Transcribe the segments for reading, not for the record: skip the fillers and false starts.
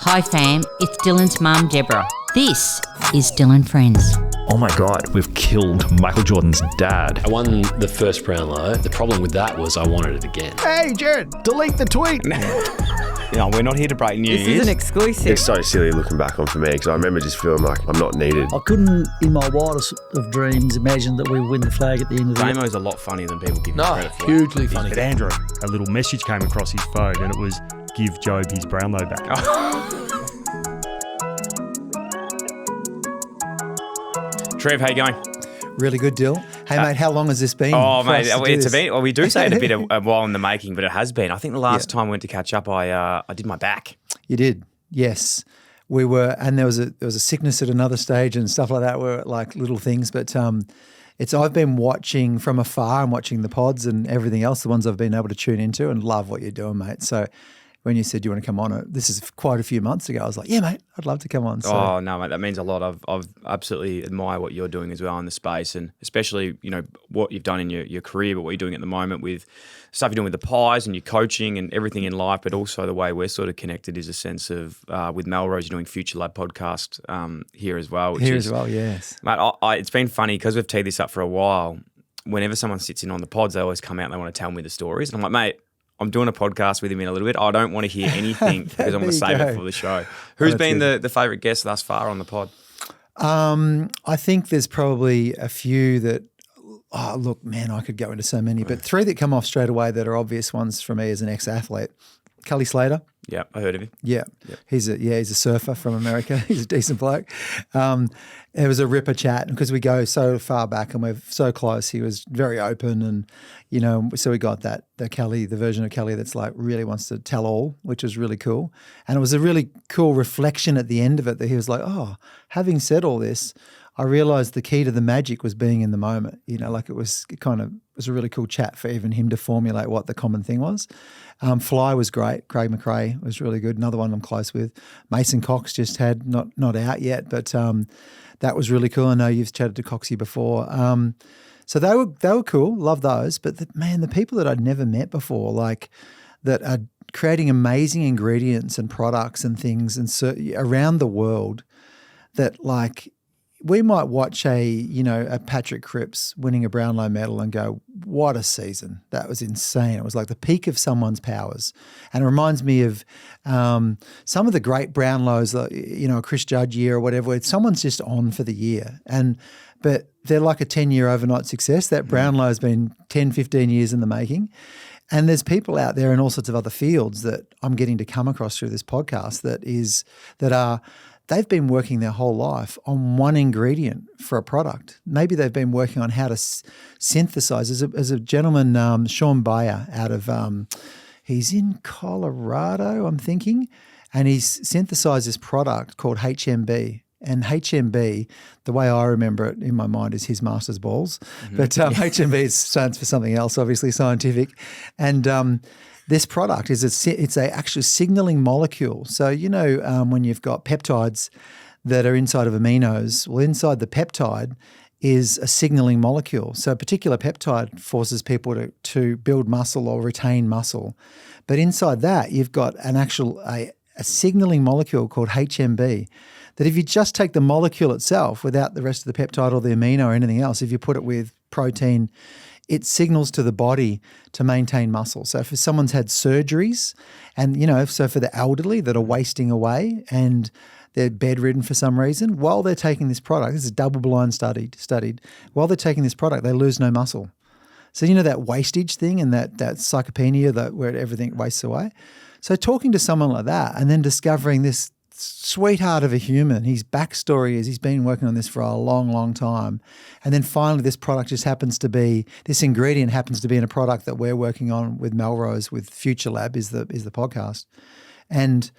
Hi fam, it's Dylan's mum Deborah. This is Dylan Friends. Oh my God, we've killed Michael Jordan's dad. I won the first Brownlow. The problem with that was I wanted it again. Hey Jared, delete the tweet. No, we're not here to break news. This is an exclusive. It's so silly looking back on for me because I remember just feeling like I'm not needed. I couldn't, in my wildest of dreams, imagine that we would win the flag at the end of the year. Damo's a lot funnier than people give him credit for. Hugely funny. But Andrew, a little message came across his phone and it was, give Job his Brownlow back. Trev, how you going? Really good, Dill. Hey, mate, how long has this been? Oh, mate, we do say it a bit a while in the making, but it has been. I think the last time we went to catch up, I did my back. You did, yes. We were, and there was a sickness at another stage and stuff like that. Were like little things, but I've been watching from afar and watching the pods and everything else, the ones I've been able to tune into, and love what you're doing, mate. So when you said you want to come on, this is quite a few months ago, I was like, yeah, mate, I'd love to come on. So. Oh, no, mate, that means a lot. I've absolutely admire what you're doing as well in the space, and especially, what you've done in your career, but what you're doing at the moment with stuff you're doing with the pies and your coaching and everything in life, but also the way we're sort of connected is a sense of, with Melrose, you're doing Future Lab podcast here as well. Yes. Mate, it's been funny because we've teed this up for a while. Whenever someone sits in on the pods, they always come out and they want to tell me the stories. And I'm like, mate, I'm doing a podcast with him in a little bit. I don't want to hear anything because I'm going to save it for the show. Who's been the favourite guest thus far on the pod? I think there's probably a few that, look, man, I could go into so many, but three that come off straight away that are obvious ones for me as an ex-athlete. Cully Slater. Yeah, I heard of him. Yeah. Yep. He's a surfer from America. He's a decent bloke. It was a ripper chat because we go so far back and we're so close. He was very open and, so we got the version of Kelly that's like really wants to tell all, which was really cool. And it was a really cool reflection at the end of it that he was like, having said all this, I realised the key to the magic was being in the moment. It was a really cool chat for even him to formulate what the common thing was. Fly was great. Craig McRae was really good. Another one I'm close with. Mason Cox just had not out yet, but that was really cool. I know you've chatted to Coxie before. So they were cool. Love those. But the people that I'd never met before, like that are creating amazing ingredients and products and things and around the world that like. We might watch a Patrick Cripps winning a Brownlow medal and go, what a season. That was insane. It was like the peak of someone's powers. And it reminds me of some of the great Brownlows, a Chris Judd year or whatever, where someone's just on for the year. But they're like a 10-year overnight success. That Brownlow has been 10, 15 years in the making. And there's people out there in all sorts of other fields that I'm getting to come across through this podcast they've been working their whole life on one ingredient for a product. Maybe they've been working on how to synthesize. As a gentleman, Sean Bayer, out of he's in Colorado, I'm thinking, and he's synthesized this product called HMB. And HMB, the way I remember it in my mind, is his master's balls. Mm-hmm. But HMB stands for something else, obviously scientific. And this product it's a actual signaling molecule. So, when you've got peptides that are inside of aminos, well, inside the peptide is a signaling molecule. So a particular peptide forces people to build muscle or retain muscle. But inside that, you've got a signaling molecule called HMB that if you just take the molecule itself without the rest of the peptide or the amino or anything else, if you put it with protein, it signals to the body to maintain muscle. So if someone's had surgeries and, so for the elderly that are wasting away and they're bedridden for some reason, while they're taking this product, this is double-blind studied, while they're taking this product, they lose no muscle. So that wastage thing and that sarcopenia where everything wastes away. So talking to someone like that and then discovering this sweetheart of a human, his backstory is he's been working on this for a long, long time. And then finally this ingredient happens to be in a product that we're working on with Melrose, with Future Lab is the podcast. And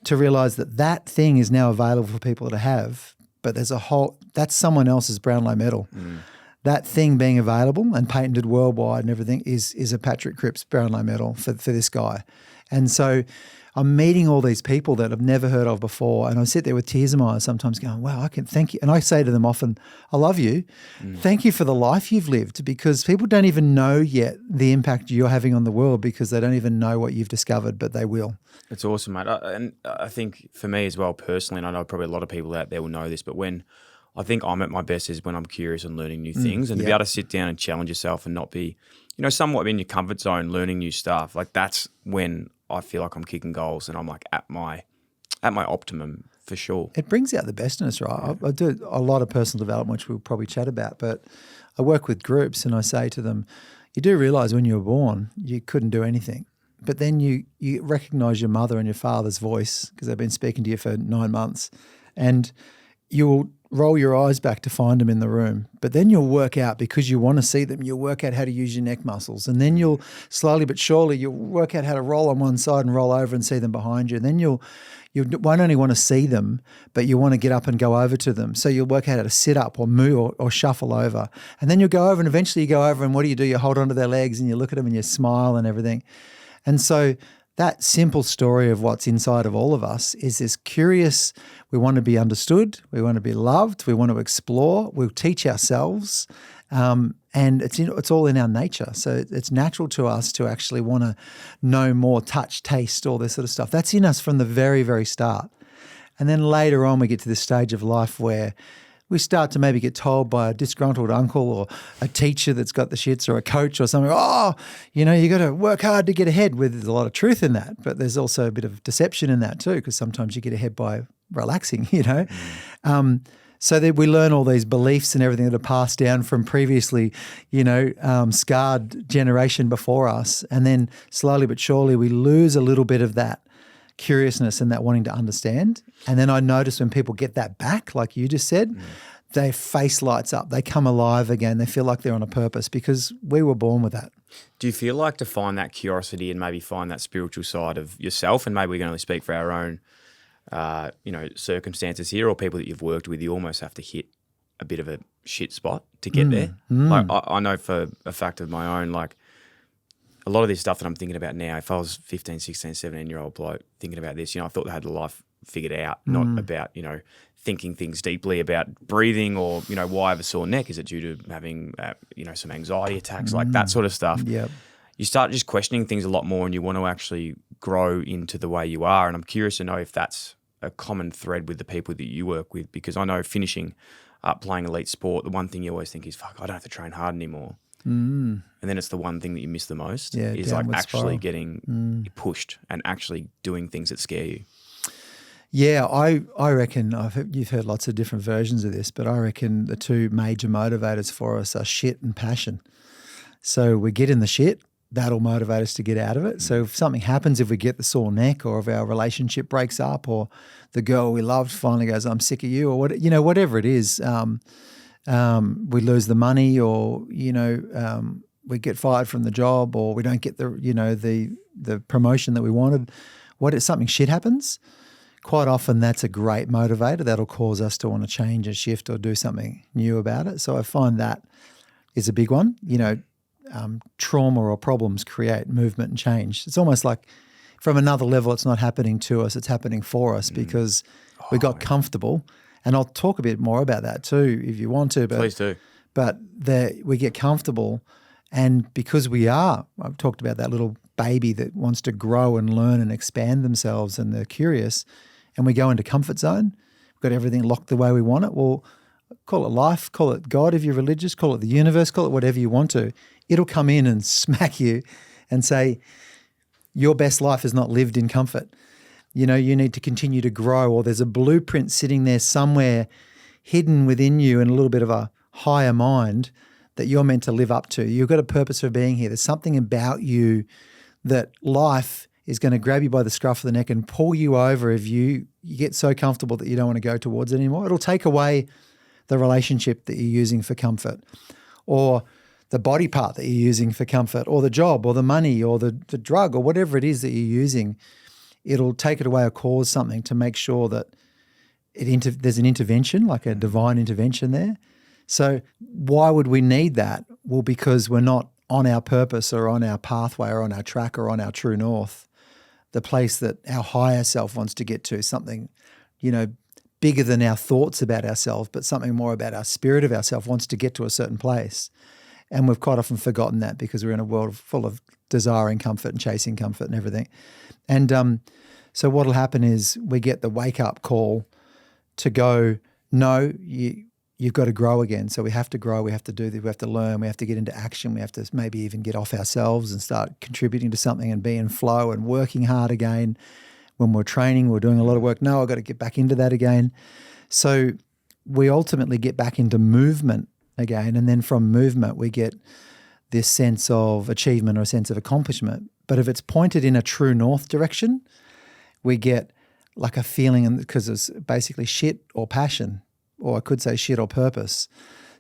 to realise that thing is now available for people to have, but that's someone else's Brownlow medal. Mm. That thing being available and patented worldwide and everything is a Patrick Cripps Brownlow medal for this guy. And so I'm meeting all these people that I've never heard of before, and I sit there with tears in my eyes sometimes going, wow, I can thank you. And I say to them often, I love you. Thank you for the life you've lived, because people don't even know yet the impact you're having on the world because they don't even know what you've discovered, but they will. It's awesome, mate. And I think for me as well personally, and I know probably a lot of people out there will know this, but when I think I'm at my best is when I'm curious and learning new things, and to be able to sit down and challenge yourself and not be, somewhat in your comfort zone, learning new stuff. Like that's when I feel like I'm kicking goals and I'm like at my optimum for sure. It brings out the best in us, right? I do a lot of personal development, which we'll probably chat about, but I work with groups and I say to them, you do realise when you were born, you couldn't do anything. But then you recognise your mother and your father's voice because they've been speaking to you for 9 months, and you'll roll your eyes back to find them in the room. But then you'll work out, because you want to see them, you'll work out how to use your neck muscles. And then you'll slowly but surely, you'll work out how to roll on one side and roll over and see them behind you. And then you won't only want to see them, but you want to get up and go over to them. So you'll work out how to sit up or move or shuffle over. And then you'll go over, and eventually you go over, and what do? You hold onto their legs and you look at them and you smile and everything. And so that simple story of what's inside of all of us is this curious, we want to be understood, we want to be loved, we want to explore, we'll teach ourselves, and it's all in our nature. So it's natural to us to actually want to know more, touch, taste, all this sort of stuff. That's in us from the very, very start. And then later on we get to this stage of life where we start to maybe get told by a disgruntled uncle or a teacher that's got the shits or a coach or something, you got to work hard to get ahead. There's a lot of truth in that, but there's also a bit of deception in that too, because sometimes you get ahead by relaxing, So that we learn all these beliefs and everything that are passed down from previously, scarred generation before us. And then slowly but surely we lose a little bit of that curiousness and that wanting to understand. And then I notice when people get that back, like you just said, their face lights up. They come alive again. They feel like they're on a purpose because we were born with that. Do you feel like to find that curiosity and maybe find that spiritual side of yourself, and maybe we can only speak for our own circumstances here or people that you've worked with, you almost have to hit a bit of a shit spot to get there? Like I know for a fact of my own, like a lot of this stuff that I'm thinking about now, if I was 15, 16, 17-year-old bloke thinking about this, I thought I had the life figured out, not about, thinking things deeply about breathing or, why I have a sore neck. Is it due to having, some anxiety attacks, like that sort of stuff? Yep. You start just questioning things a lot more and you want to actually grow into the way you are. And I'm curious to know if that's a common thread with the people that you work with, because I know finishing up playing elite sport, the one thing you always think is, fuck, I don't have to train hard anymore. And then it's the one thing that you miss the most is like actually spiral. Getting pushed and actually doing things that scare you. Yeah, I reckon you've heard lots of different versions of this, but I reckon the two major motivators for us are shit and passion. So we get in the shit, that'll motivate us to get out of it. So if something happens, if we get the sore neck or if our relationship breaks up or the girl we loved finally goes, I'm sick of you, or whatever it is, we lose the money or, we get fired from the job or we don't get the promotion that we wanted. Something shit happens, quite often that's a great motivator that'll cause us to want to change and shift or do something new about it. So I find that is a big one. Trauma or problems create movement and change. It's almost like from another level, it's not happening to us, it's happening for us because we got comfortable. And I'll talk a bit more about that too if you want to. But, Please do. But we get comfortable, and because I've talked about that little baby that wants to grow and learn and expand themselves and they're curious, and we go into comfort zone, we've got everything locked the way we want it. Well, call it life, call it God if you're religious, call it the universe, call it whatever you want to. It'll come in and smack you and say, your best life is not lived in comfort. You need to continue to grow, or there's a blueprint sitting there somewhere hidden within you in a little bit of a higher mind that you're meant to live up to. You've got a purpose for being here. There's something about you that life is going to grab you by the scruff of the neck and pull you over if you get so comfortable that you don't want to go towards it anymore. It'll take away the relationship that you're using for comfort, or the body part that you're using for comfort, or the job or the money or the drug or whatever it is that you're using. It'll take it away or cause something to make sure that there's an intervention, like a divine intervention there. So why would we need that? Well, because we're not on our purpose or on our pathway or on our track or on our true north. the place that our higher self wants to get to, something, bigger than our thoughts about ourselves, but something more about our spirit of ourself wants to get to a certain place. And we've quite often forgotten that because we're in a world full of desiring comfort and chasing comfort and everything. And so what'll happen is we get the wake-up call to go, no, you've got to grow again. So we have to grow, we have to do this, we have to learn, we have to get into action, we have to maybe even get off ourselves and start contributing to something and be in flow and working hard again. When we're training, we're doing a lot of work. No, I've got to get back into that again. So we ultimately get back into movement again. And then from movement, we get this sense of achievement or a sense of accomplishment. But if it's pointed in a true north direction, we get like a feeling, because it's basically shit or passion, or I could say shit or purpose.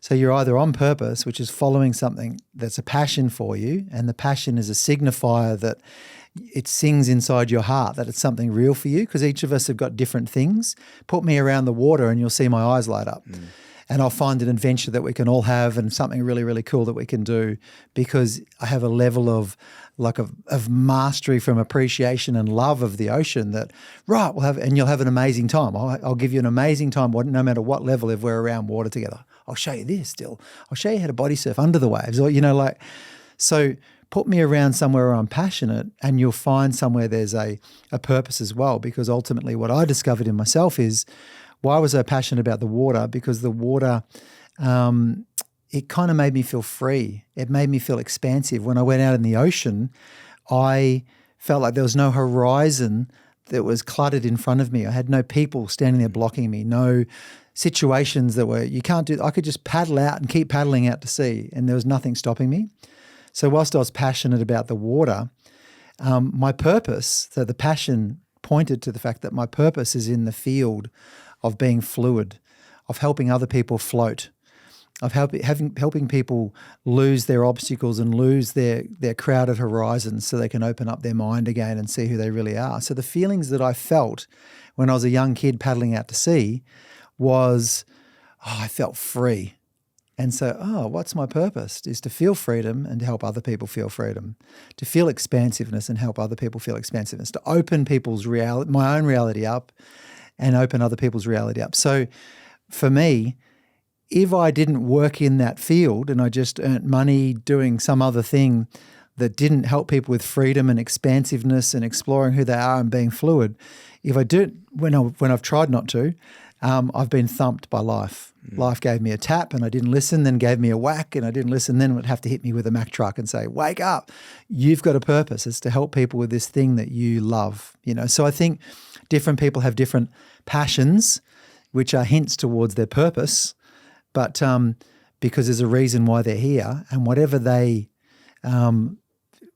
So you're either on purpose, which is following something that's a passion for you, and the passion is a signifier that it sings inside your heart that it's something real for you, because each of us have got different things. Put me around the water and you'll see my eyes light up. And I'll find an adventure that we can all have and something really, really cool that we can do, because I have a level of mastery from appreciation and love of the ocean that, right, and you'll have an amazing time. I'll give you an amazing time no matter what level if we're around water together. I'll show you this still. I'll show you how to body surf under the waves, or, so put me around somewhere where I'm passionate and you'll find somewhere there's a purpose as well, because ultimately what I discovered in myself is, why was I passionate about the water? Because the water, it kind of made me feel free. It made me feel expansive. When I went out in the ocean, I felt like there was no horizon that was cluttered in front of me. I had no people standing there blocking me, no situations that were, you can't do, I could just paddle out and keep paddling out to sea, and there was nothing stopping me. So whilst I was passionate about the water, my purpose, so the passion pointed to the fact that my purpose is in the field of being fluid, of helping other people float, of helping people lose their obstacles and lose their crowded horizons so they can open up their mind again and see who they really are. So the feelings that I felt when I was a young kid paddling out to sea was, I felt free. And so, what's my purpose? Is to feel freedom and to help other people feel freedom, to feel expansiveness and help other people feel expansiveness, to open people's reality, my own reality up, and open other people's reality up. So for me, if I didn't work in that field and I just earned money doing some other thing that didn't help people with freedom and expansiveness and exploring who they are and being fluid, if I did, when I've tried not to, I've been thumped by life. Life gave me a tap and I didn't listen, then gave me a whack and I didn't listen, then would have to hit me with a Mack truck and say, wake up, you've got a purpose. It's to help people with this thing that you love. So I think different people have different passions, which are hints towards their purpose, but because there's a reason why they're here, and whatever they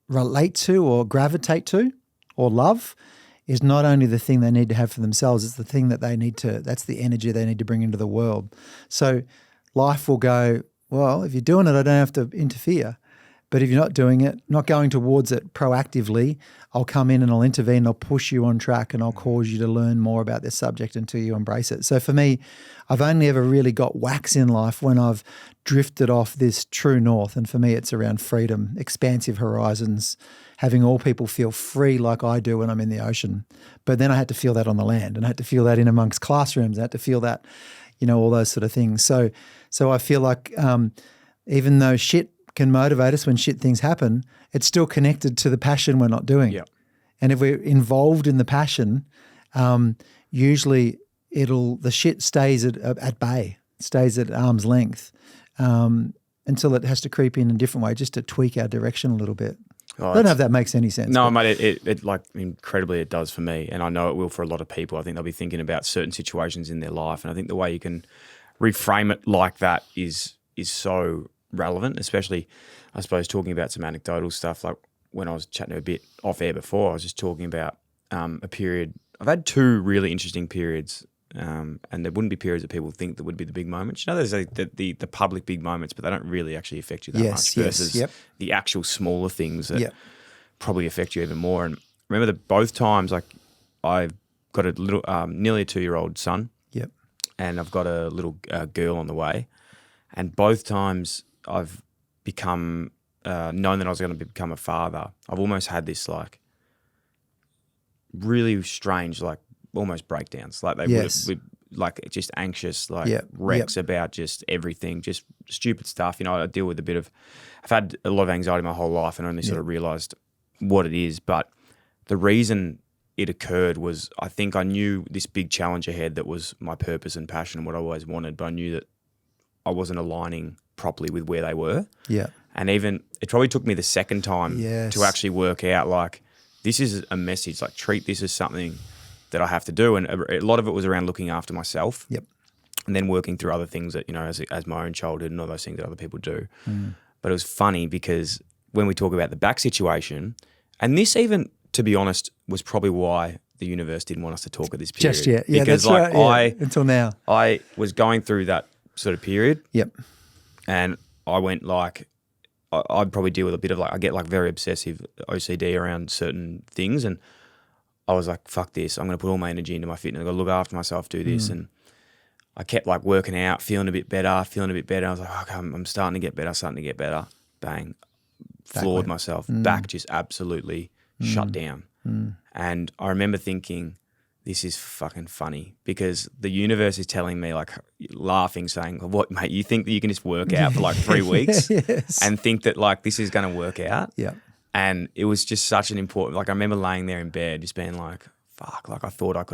relate to or gravitate to or love is not only the thing they need to have for themselves, it's the thing that they need to, that's the energy they need to bring into the world. So life will go, well, if you're doing it, I don't have to interfere. But if you're not doing it, not going towards it proactively, I'll come in and I'll intervene, I'll push you on track and I'll cause you to learn more about this subject until you embrace it. So for me, I've only ever really got whacks in life when I've drifted off this true north. And for me, it's around freedom, expansive horizons, having all people feel free like I do when I'm in the ocean. But then I had to feel that on the land, and I had to feel that in amongst classrooms. I had to feel that, all those sort of things. So I feel like even though shit can motivate us when shit things happen, it's still connected to the passion we're not doing. Yep. And if we're involved in the passion, usually the shit stays at bay, stays at arm's length until it has to creep in a different way just to tweak our direction a little bit. I don't know if that makes any sense. No, mate, it like incredibly it does for me, and I know it will for a lot of people. I think they'll be thinking about certain situations in their life, and I think the way you can reframe it like that is so relevant, especially, I suppose, talking about some anecdotal stuff. Like when I was chatting a bit off air before, I was just talking about a period. I've had two really interesting periods, and there wouldn't be periods that people think that would be the big moments. There's the public big moments, but they don't really actually affect you that much versus the actual smaller things that probably affect you even more. And remember that both times, like I've got a little, nearly a 2-year-old son, and I've got a little girl on the way, and both times I've become known that I was going to become a father. I've almost had this like really strange, like almost breakdowns. Like they Yes. would like just anxious, like Yep. wrecks about just everything, just stupid stuff. You know, I deal with I've had a lot of anxiety my whole life and only sort of realised what it is. But the reason it occurred was I think I knew this big challenge ahead that was my purpose and passion and what I always wanted, but I knew that I wasn't aligning properly with where they were. Yeah. And even it probably took me the second time Yes. to actually work out, like, this is a message, like treat this as something that I have to do. And a lot of it was around looking after myself. Yep. And then working through other things that, you know, as my own childhood and all those things that other people do. But it was funny because when we talk about the back situation, and this even, to be honest, was probably why the universe didn't want us to talk at this period. Just yet. Yeah, because that's right. Yeah. Until now. I was going through that sort of period. Yep. And I went like, I'd probably deal with a bit of like, I get like very obsessive OCD around certain things. And I was like, fuck this. I'm going to put all my energy into my fitness. I've got to look after myself, do this. And I kept like working out, feeling a bit better. I was like, okay, I'm starting to get better, Bang. Floored myself. Back just absolutely shut down. And I remember thinking, this is fucking funny because the universe is telling me, like, laughing, saying, what, mate, you think that you can just work out for like 3 weeks and think that like this is going to work out? Yeah. And it was just such an important, like I remember laying there in bed just being like, fuck, like I thought I'd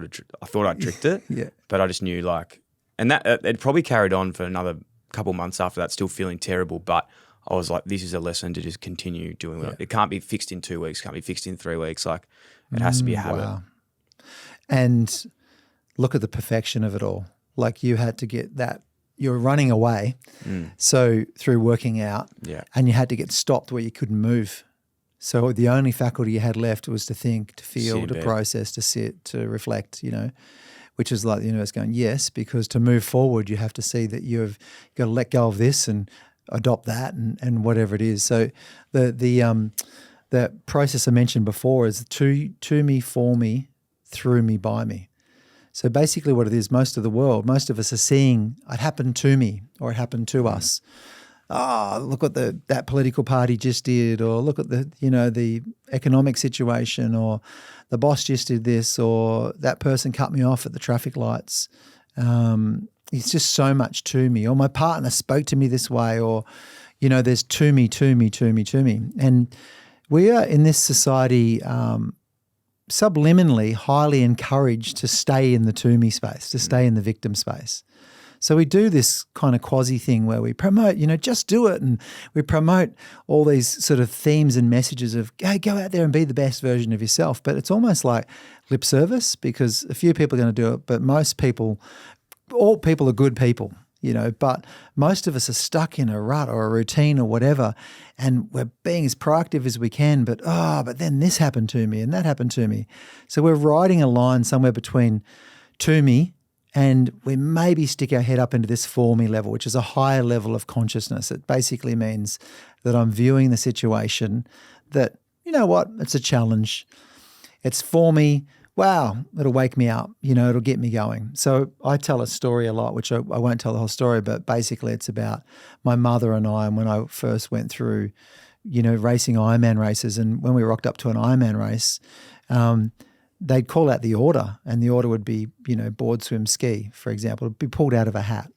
tricked it. Yeah. But I just knew like, and that it probably carried on for another couple months after that, still feeling terrible. But I was like, this is a lesson to just continue doing it. It can't be fixed in 2 weeks, can't be fixed in 3 weeks. Like it has to be a habit. Wow. And look at the perfection of it all. Like you had to get that, you're running away. So through working out and you had to get stopped where you couldn't move. So the only faculty you had left was to think, to feel, to process, to sit, to reflect, you know, which is like the universe going, yes, because to move forward, you have to see that you've got to let go of this and adopt that and whatever it is. So the process I mentioned before is to me, for me, through me, by me. So basically what it is, most of us are seeing it happen to me or it happened to us. Oh, look what that political party just did, or look at the economic situation, or the boss just did this, or that person cut me off at the traffic lights. It's just so much to me, or my partner spoke to me this way, or, you know, there's to me. And we are in this society subliminally highly encouraged to stay in the to me space, to stay in the victim space. So we do this kind of quasi thing where we promote, you know, just do it. And we promote all these sort of themes and messages of, hey, go out there and be the best version of yourself. But it's almost like lip service because a few people are going to do it, but all people are good people, you know, but most of us are stuck in a rut or a routine or whatever, and we're being as proactive as we can, but then this happened to me and that happened to me. So we're riding a line somewhere between to me and we maybe stick our head up into this for me level, which is a higher level of consciousness. It basically means that I'm viewing the situation that, you know what, it's a challenge. It's for me. Wow, it'll wake me up, you know, it'll get me going. So I tell a story a lot, which I won't tell the whole story, but basically it's about my mother and I, and when I first went through, you know, racing Ironman races, and when we rocked up to an Ironman race, they'd call out the order, and the order would be, you know, board, swim, ski, for example. It'd be pulled out of a hat.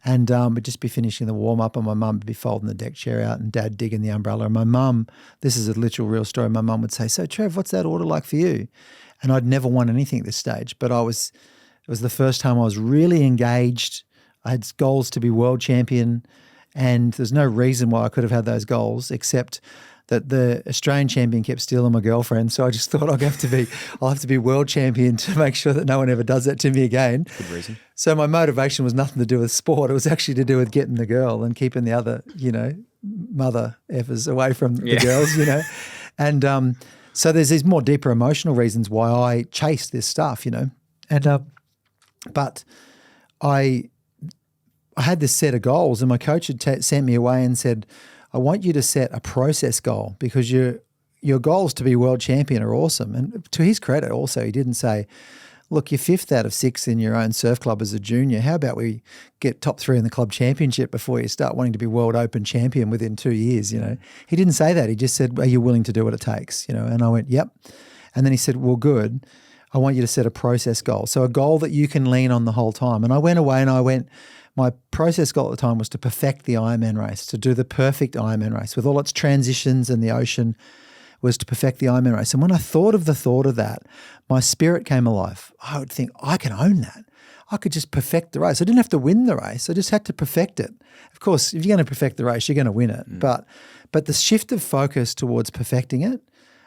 And we'd just be finishing the warm-up, and my mum would be folding the deck chair out and Dad digging the umbrella. And my mum, this is a literal real story, my mum would say, so Trev, what's that order like for you? And I'd never won anything at this stage, but it was the first time I was really engaged. I had goals to be world champion, and there's no reason why I could have had those goals except that the Australian champion kept stealing my girlfriend. So I just thought I'll have to be world champion to make sure that no one ever does that to me again. Good reason. So my motivation was nothing to do with sport. It was actually to do with getting the girl and keeping the other, you know, mother effers away from the girls, you know. And so there's these more deeper emotional reasons why I chase this stuff, you know. And but I had this set of goals, and my coach had sent me away and said, I want you to set a process goal because your goals to be world champion are awesome. And to his credit also, he didn't say, look, you're 5th out of 6 in your own surf club as a junior. How about we get top 3 in the club championship before you start wanting to be world open champion within 2 years, you know? He didn't say that. He just said, are you willing to do what it takes, you know? And I went, yep. And then he said, well, good. I want you to set a process goal. So a goal that you can lean on the whole time. And I went away and my process goal at the time was to perfect the Ironman race, to do the perfect Ironman race with all its transitions and the ocean, was to perfect the Ironman race. And when I thought of that, my spirit came alive. I would think, I can own that. I could just perfect the race. I didn't have to win the race. I just had to perfect it. Of course, if you're going to perfect the race, you're going to win it. But the shift of focus towards perfecting it,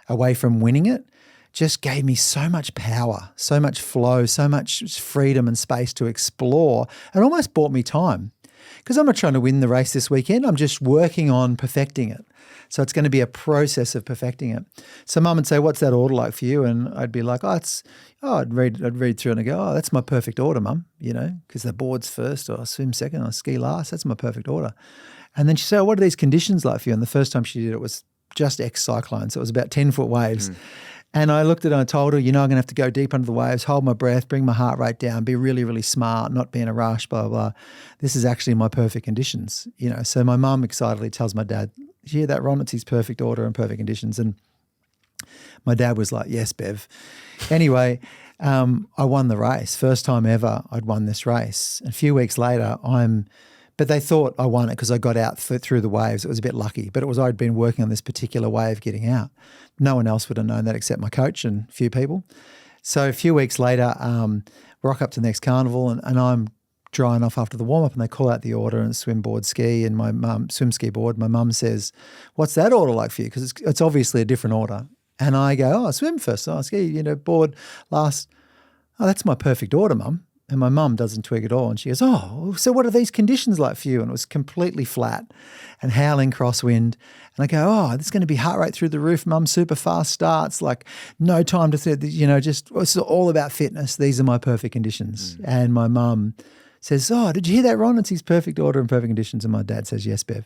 away from winning it, just gave me so much power, so much flow, so much freedom and space to explore, and almost bought me time. Because I'm not trying to win the race this weekend. I'm just working on perfecting it. So it's going to be a process of perfecting it. So Mum would say, what's that order like for you? And I'd be like, I'd read through and I'd go, oh, that's my perfect order, Mum, because the board's first or I swim second or I ski last. That's my perfect order. And then she'd say, oh, what are these conditions like for you? And the first time she did it was just ex-cyclone. So it was about 10-foot waves. And I looked at her and I told her, I'm going to have to go deep under the waves, hold my breath, bring my heart rate down, be really, really smart, not be in a rush, blah, blah, blah. This is actually my perfect conditions, So my mum excitedly tells my dad, did you hear that, Ron? It's his perfect order and perfect conditions. And my dad was like, yes, Bev. Anyway, I won the race. First time ever I'd won this race. A few weeks later, but they thought I won it because I got out through the waves. It was a bit lucky, but I'd been working on this particular way of getting out. No one else would have known that except my coach and a few people. So a few weeks later, rock up to the next carnival and I'm drying off after the warm-up and they call out the order and swim, board, ski and my mum, swim, ski, board. My mum says, what's that order like for you? Because it's obviously a different order. And I go, swim first, ski, board last. Oh, that's my perfect order, Mum. And my mum doesn't twig at all. And she goes, oh, so what are these conditions like for you? And it was completely flat and howling crosswind. And I go, oh, this is going to be heart rate through the roof, Mum, super fast starts, like no time to, it's all about fitness. These are my perfect conditions. And my mum says, oh, did you hear that, Ron? It's his perfect order and perfect conditions. And my dad says, yes, Bev.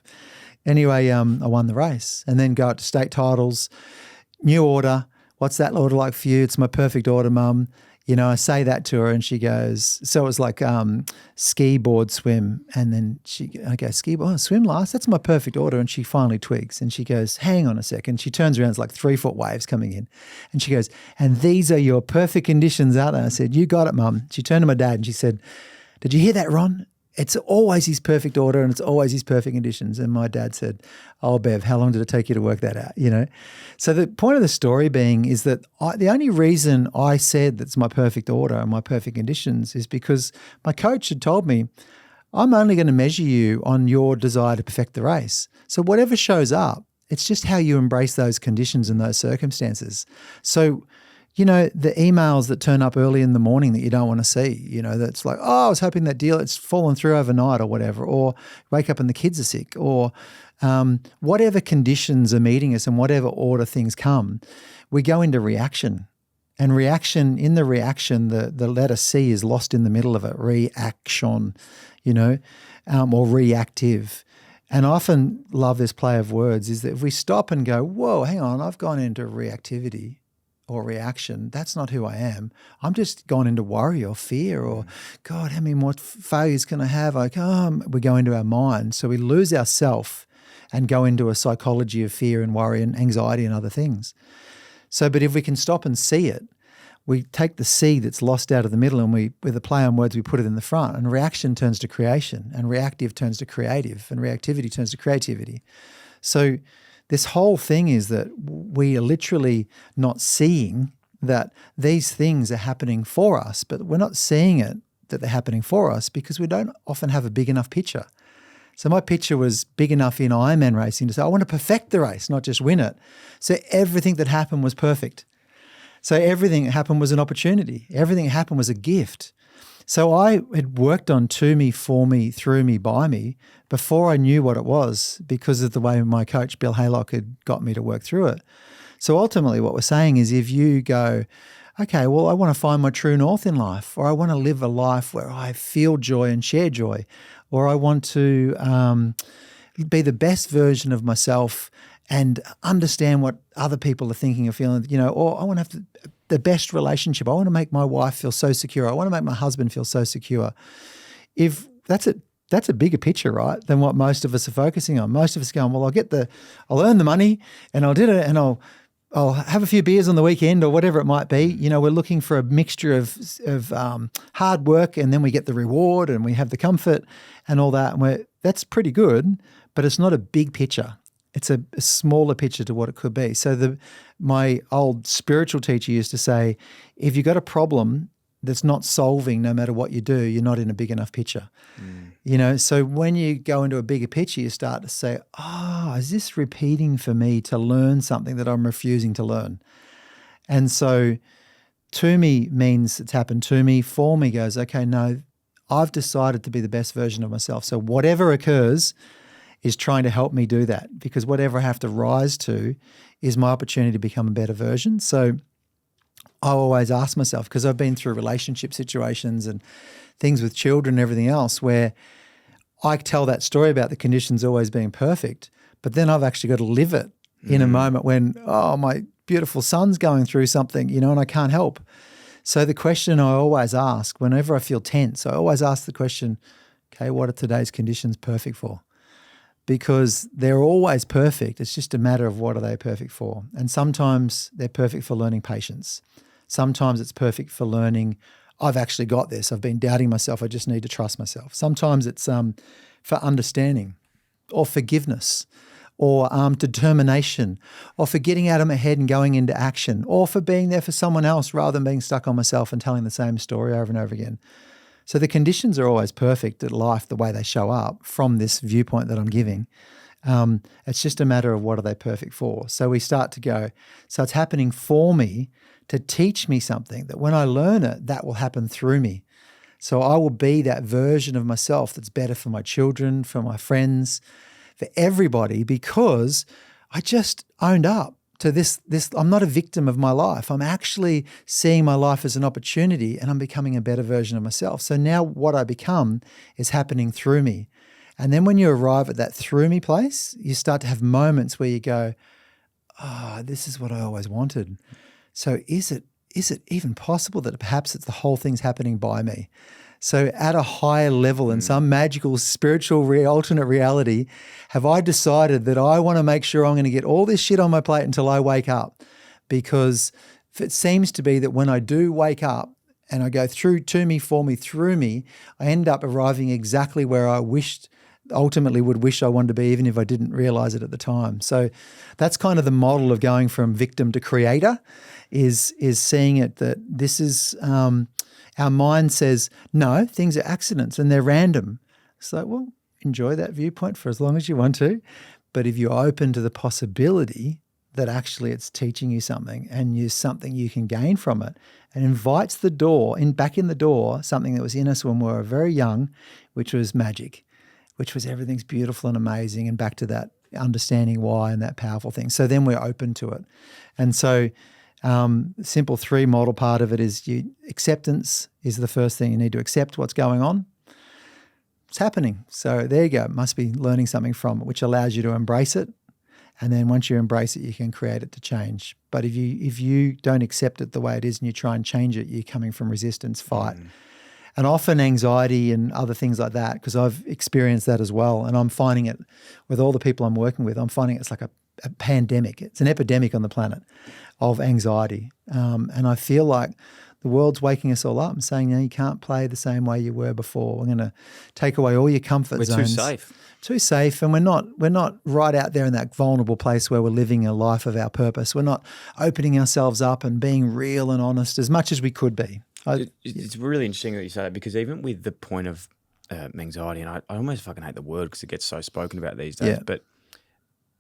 Anyway, I won the race and then go out to state titles, new order. What's that order like for you? It's my perfect order, Mum. I say that to her and she goes, so it was like ski, board, swim. And then I go, ski, board, swim last? That's my perfect order. And she finally twigs and she goes, hang on a second. She turns around, it's like 3-foot waves coming in. And she goes, and these are your perfect conditions, aren't they? I said, you got it, Mum. She turned to my dad and she said, did you hear that, Ron? It's always his perfect order and it's always his perfect conditions. And my dad said, oh, Bev, how long did it take you to work that out? So the point of the story being is that the only reason I said that's my perfect order and my perfect conditions is because my coach had told me, I'm only going to measure you on your desire to perfect the race. So whatever shows up, it's just how you embrace those conditions and those circumstances. So the emails that turn up early in the morning that you don't want to see, that's like, oh, I was hoping that deal, it's fallen through overnight or whatever, or wake up and the kids are sick or whatever conditions are meeting us and whatever order things come, we go into reaction. And in the reaction, the letter C is lost in the middle of it, reaction, or reactive. And I often love this play of words is that if we stop and go, whoa, hang on, I've gone into reactivity or reaction, that's not who I am. I'm just gone into worry or fear or, God, how many more failures can I have? We go into our mind. So we lose ourself and go into a psychology of fear and worry and anxiety and other things. So, but if we can stop and see it, we take the C that's lost out of the middle and with a play on words, we put it in the front and reaction turns to creation and reactive turns to creative and reactivity turns to creativity. So this whole thing is that we are literally not seeing that these things are happening for us, but we're not seeing it that they're happening for us because we don't often have a big enough picture. So my picture was big enough in Ironman racing to say, I want to perfect the race, not just win it. So everything that happened was perfect. So everything that happened was an opportunity. Everything that happened was a gift. So I had worked on to me, for me, through me, by me, before I knew what it was because of the way my coach, Bill Haylock, had got me to work through it. So ultimately what we're saying is if you go, okay, well, I want to find my true north in life, or I want to live a life where I feel joy and share joy, or I want to be the best version of myself and understand what other people are thinking or feeling, or I want to have the best relationship. I want to make my wife feel so secure. I want to make my husband feel so secure. If that's a bigger picture, right, than what most of us are focusing on. Most of us are going, well, I'll earn the money and I'll do it and I'll I'll have a few beers on the weekend or whatever it might be. You know, we're looking for a mixture of hard work, and then we get the reward and we have the comfort and all that. And that's pretty good, but it's not a big picture. It's a smaller picture to what it could be. So my old spiritual teacher used to say, if you've got a problem that's not solving no matter what you do, you're not in a big enough picture. You know, so when you go into a bigger picture, you start to say, is this repeating for me to learn something that I'm refusing to learn? And so to me means it's happened to me. For me goes, okay, no, I've decided to be the best version of myself. So whatever occurs is trying to help me do that, because whatever I have to rise to is my opportunity to become a better version. So I always ask myself, because I've been through relationship situations and things with children and everything else where I tell that story about the conditions always being perfect, but then I've actually got to live it in a moment when, my beautiful son's going through something, you know, and I can't help. So the question I always ask whenever I feel tense, I always ask the question, okay, what are today's conditions perfect for? Because they're always perfect. It's just a matter of what are they perfect for. And sometimes they're perfect for learning patience. Sometimes it's perfect for learning, I've actually got this. I've been doubting myself. I just need to trust myself. Sometimes it's for understanding or forgiveness or determination or for getting out of my head and going into action or for being there for someone else rather than being stuck on myself and telling the same story over and over again. So the conditions are always perfect at life the way they show up from this viewpoint that I'm giving. It's just a matter of what are they perfect for. So we start to go, so it's happening for me to teach me something that when I learn it, that will happen through me. So I will be that version of myself that's better for my children, for my friends, for everybody, because I just owned up to this. I'm not a victim of my life. I'm actually seeing my life as an opportunity and I'm becoming a better version of myself. So now what I become is happening through me. And then when you arrive at that through me place, you start to have moments where you go, this is what I always wanted. So is it even possible that perhaps it's the whole thing's happening by me? So at a higher level in some magical spiritual alternate reality, have I decided that I want to make sure I'm going to get all this shit on my plate until I wake up? Because it seems to be that when I do wake up and I go through to me, for me, through me, I end up arriving exactly where I ultimately would wish I wanted to be, even if I didn't realize it at the time. So that's kind of the model of going from victim to creator, is seeing it that this is our mind says, no, things are accidents and they're random. So, well, enjoy that viewpoint for as long as you want to. But if you're open to the possibility that actually it's teaching you something and there's something you can gain from it, and invites the door, back in the door, something that was in us when we were very young, which was magic, which was everything's beautiful and amazing, and back to that understanding why and that powerful thing. So then we're open to it. And so simple 3 model part of it is acceptance is the first thing. You need to accept what's going on. It's happening. So there you go. Must be learning something from it, which allows you to embrace it. And then once you embrace it, you can create it to change. But if you don't accept it the way it is and you try and change it, you're coming from resistance, fight. And often anxiety and other things like that, because I've experienced that as well. And I'm finding it with all the people I'm working with, I'm finding it's like a pandemic. It's an epidemic on the planet of anxiety. And I feel like the world's waking us all up and saying, you can't play the same way you were before. We're going to take away all your comfort zones. We're too safe. And we're not right out there in that vulnerable place where we're living a life of our purpose. We're not opening ourselves up and being real and honest as much as we could be. It's really interesting that you say that, because even with the point of anxiety, and I almost fucking hate the word because it gets so spoken about these days, but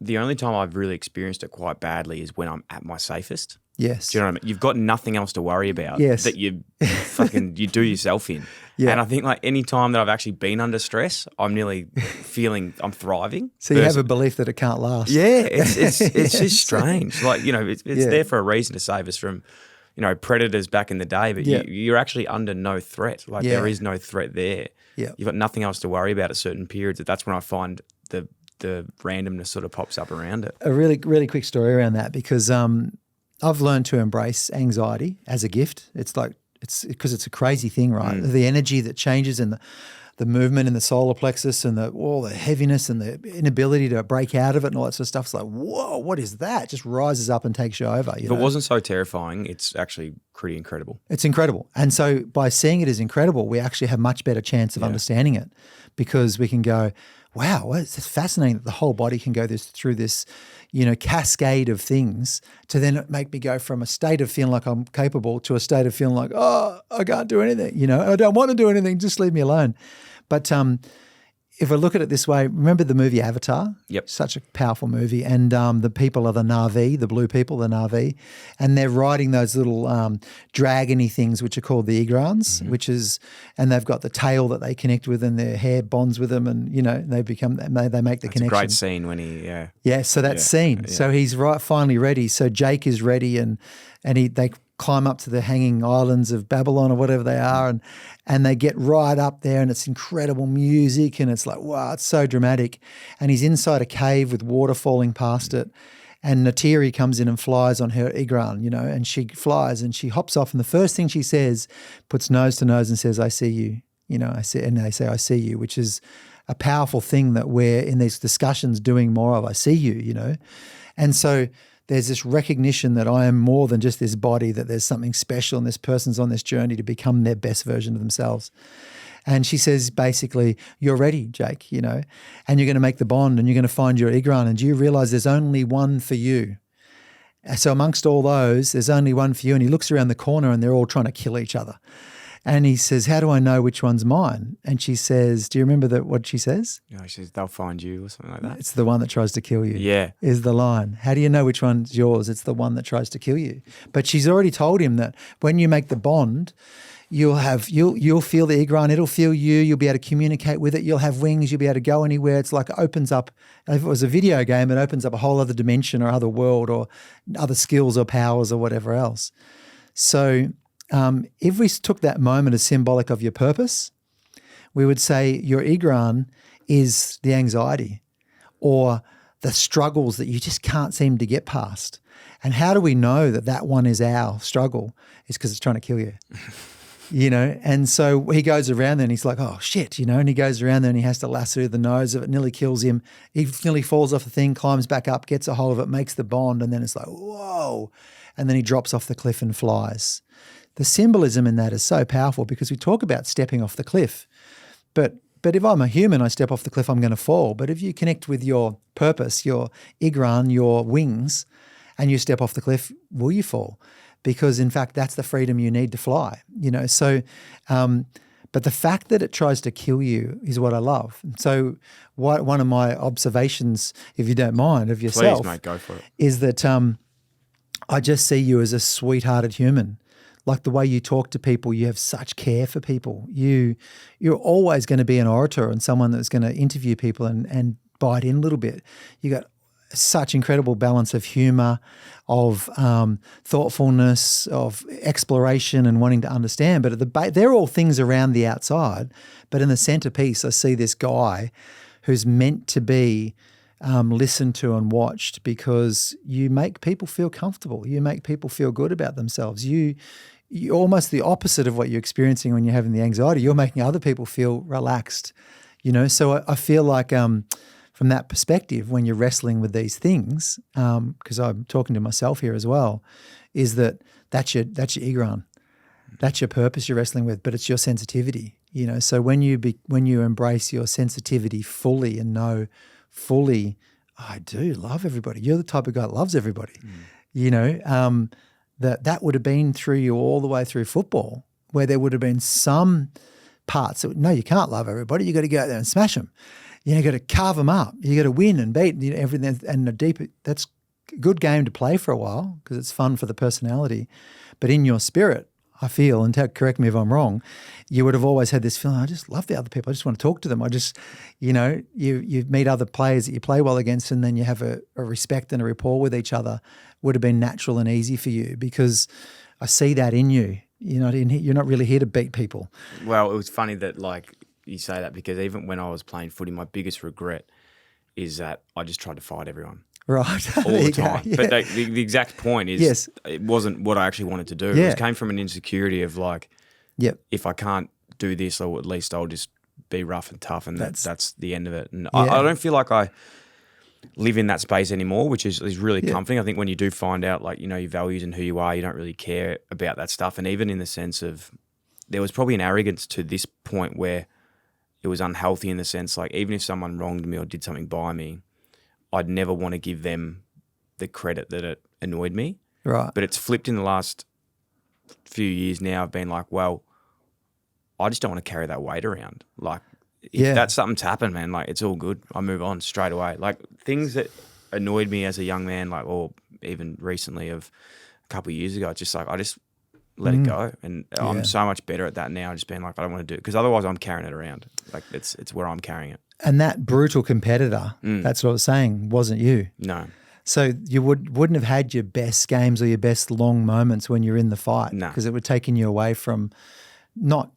the only time I've really experienced it quite badly is when I'm at my safest. Yes. Do you know what I mean? You've got nothing else to worry about that you do yourself in. Yeah. And I think like any time that I've actually been under stress, I'm nearly feeling I'm thriving. So you have a belief that it can't last. Yeah. It's just strange. Like, it's there for a reason to save us from, predators back in the day, but you're actually under no threat. Like there is no threat there. Yeah. You've got nothing else to worry about at certain periods. That's when I find the randomness sort of pops up around it. A really, really quick story around that, because I've learned to embrace anxiety as a gift. It's because it's a crazy thing, right? The energy that changes and the movement in the solar plexus and all the heaviness and the inability to break out of it and all that sort of stuff. It's like, whoa, what is that? It just rises up and takes you over. If it wasn't so terrifying, it's actually pretty incredible. It's incredible. And so by seeing it as incredible, we actually have much better chance of understanding it, because we can go, wow, it's fascinating that the whole body can go through this, cascade of things to then make me go from a state of feeling like I'm capable to a state of feeling like, oh, I can't do anything, I don't want to do anything, just leave me alone. But if I look at it this way, remember the movie Avatar? Yep. Such a powerful movie. And the people are the Na'vi, the blue people, the Na'vi, and they're riding those little dragony things which are called the Igrans, and they've got the tail that they connect with and their hair bonds with them, and, they make the connection. It's a great scene when he, Yeah, so that scene. Yeah. So he's finally ready. So Jake is ready and they climb up to the hanging islands of Babylon or whatever they are, and they get right up there, and it's incredible music, and it's like, wow, it's so dramatic. And he's inside a cave with water falling past it, and Natiri comes in and flies on her Igran, and she flies and she hops off, and the first thing she says, puts nose to nose and says, I see you, and they say, I see you, which is a powerful thing that we're in these discussions doing more of. I see you, and so there's this recognition that I am more than just this body, that there's something special and this person's on this journey to become their best version of themselves. And she says, basically, you're ready, Jake, and you're going to make the bond and you're going to find your Igran, and do you realize there's only one for you? So amongst all those, there's only one for you. And he looks around the corner and they're all trying to kill each other. And he says, how do I know which one's mine? And she says, do you remember what she says? She says, they'll find you or something like that. It's the one that tries to kill you. Yeah. Is the line. How do you know which one's yours? It's the one that tries to kill you. But she's already told him that when you make the bond, you'll feel the Igran, it'll feel you, you'll be able to communicate with it, you'll have wings, you'll be able to go anywhere. It's like it opens up, if it was a video game, it opens up a whole other dimension or other world or other skills or powers or whatever else. So if we took that moment as symbolic of your purpose, we would say your Igran is the anxiety or the struggles that you just can't seem to get past. And how do we know that that one is our struggle? It's because it's trying to kill you. And so he goes around there and he's like, oh, shit, and he goes around there and he has to lasso the nose of it, nearly kills him. He nearly falls off the thing, climbs back up, gets a hold of it, makes the bond, and then it's like, whoa. And then he drops off the cliff and flies. The symbolism in that is so powerful because we talk about stepping off the cliff. But if I'm a human, I step off the cliff, I'm going to fall. But if you connect with your purpose, your Igran, your wings, and you step off the cliff, will you fall? Because in fact, that's the freedom you need to fly, So, but the fact that it tries to kill you is what I love. So one of my observations, if you don't mind, of yourself, please, mate, go for it, is that I just see you as a sweethearted human. Like the way you talk to people, you have such care for people. You're always going to be an orator and someone that's going to interview people and bite in a little bit. You got such incredible balance of humor, of thoughtfulness, of exploration and wanting to understand. But they're all things around the outside. But in the centerpiece, I see this guy who's meant to be listened to and watched because you make people feel comfortable. You make people feel good about themselves. You're almost the opposite of what you're experiencing when you're having the anxiety. You're making other people feel relaxed, So I feel like from that perspective, when you're wrestling with these things, because I'm talking to myself here as well, is that's your Igran. That's your purpose you're wrestling with, but it's your sensitivity, So when you embrace your sensitivity fully and know fully, I do love everybody. You're the type of guy that loves everybody, that would have been through you all the way through football, where there would have been some parts that, no, you can't love everybody. You got to go out there and smash them. You got to carve them up. You got to win and beat everything. And that's a good game to play for a while because it's fun for the personality. But in your spirit, I feel, and correct me if I'm wrong, you would have always had this feeling, I just love the other people. I just want to talk to them. I just, you meet other players that you play well against and then you have a respect and a rapport with each other. Would have been natural and easy for you because I see that in you. You're not really here to beat people. Well, it was funny that you say that because even when I was playing footy, my biggest regret is that I just tried to fight everyone. Right. All the time. Yeah. But the exact point is it wasn't what I actually wanted to do. Yeah. It came from an insecurity of if I can't do this, or at least I'll just be rough and tough, and that's the end of it. And Yeah. I don't feel like I live in that space anymore, which is really comforting. I think when you do find out, like, you know, your values and who you are, you don't really care about that stuff. And even in the sense of, there was probably an arrogance to this point where it was unhealthy in the sense, like, even if someone wronged me or did something by me, I'd never want to give them the credit that it annoyed me. Right. But it's flipped in the last few years now. I've been like, well, I just don't want to carry that weight around. Like, if that's something's happened, man, like, it's all good. I move on straight away. Like, things that annoyed me as a young man, like, or even recently of a couple of years ago, it's just like, I just let it go. And I'm so much better at that now, just being like, I don't want to do it. Because otherwise I'm carrying it around. Like, it's where I'm carrying it. And that brutal competitor, that's what I was saying, wasn't you. No. So you wouldn't have had your best games or your best long moments when you're in the fight, No. because it would have taken you away from not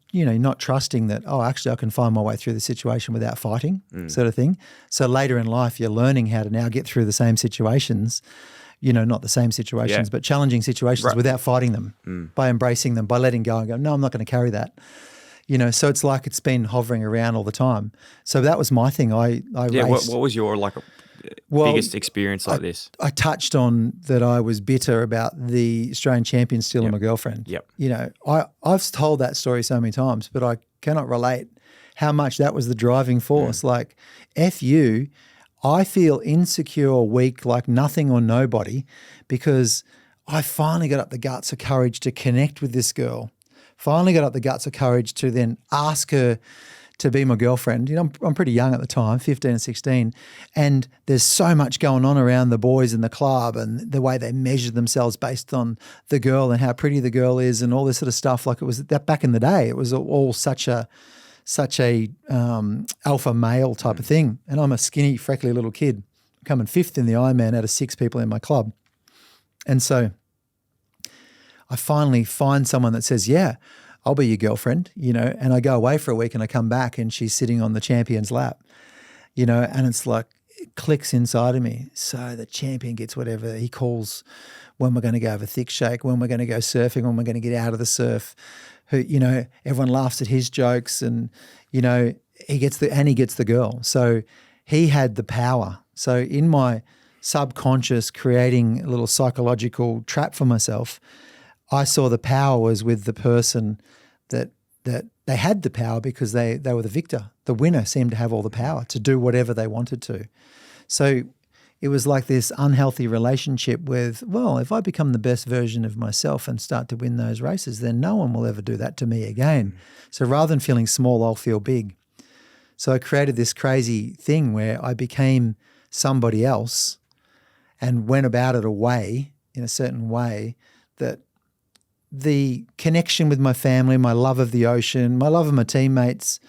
trusting that, oh, actually I can find my way through the situation without fighting, sort of thing. So later in life, you're learning how to now get through the same situations, not the same situations, but challenging situations without fighting them, by embracing them, by letting go and go, no, I'm not going to carry that. So it's like it's been hovering around all the time. So that was my thing. I raced. What was your biggest experience like this? I touched on that I was bitter about the Australian champion stealing my girlfriend. Yep. I've told that story so many times, but I cannot relate how much that was the driving force. Like, F you, I feel insecure or weak, like nothing or nobody, because I finally got up the guts or courage to connect with this girl. Finally got up the guts or courage to then ask her to be my girlfriend. I'm pretty young at the time, 15 and 16, and there's so much going on around the boys in the club and the way they measure themselves based on the girl and how pretty the girl is and all this sort of stuff. Like, it was that back in the day, it was all such a alpha male type of thing. And I'm a skinny, freckly little kid coming 5th in the Ironman out of 6 people in my club. And so I finally find someone that says, yeah, I'll be your girlfriend, and I go away for a week and I come back and she's sitting on the champion's lap, and it's like, it clicks inside of me. So the champion gets whatever he calls, when we're going to go have a thick shake, when we're going to go surfing, when we're going to get out of the surf. Everyone laughs at his jokes, and, he gets the girl. So he had the power. So in my subconscious, creating a little psychological trap for myself, I saw the power was with the person that they had the power because they were the victor. The winner seemed to have all the power to do whatever they wanted to. So it was like this unhealthy relationship with, well, if I become the best version of myself and start to win those races, then no one will ever do that to me again. So rather than feeling small, I'll feel big. So I created this crazy thing where I became somebody else and went about it in a certain way that the connection with my family, my love of the ocean, my love of my teammates,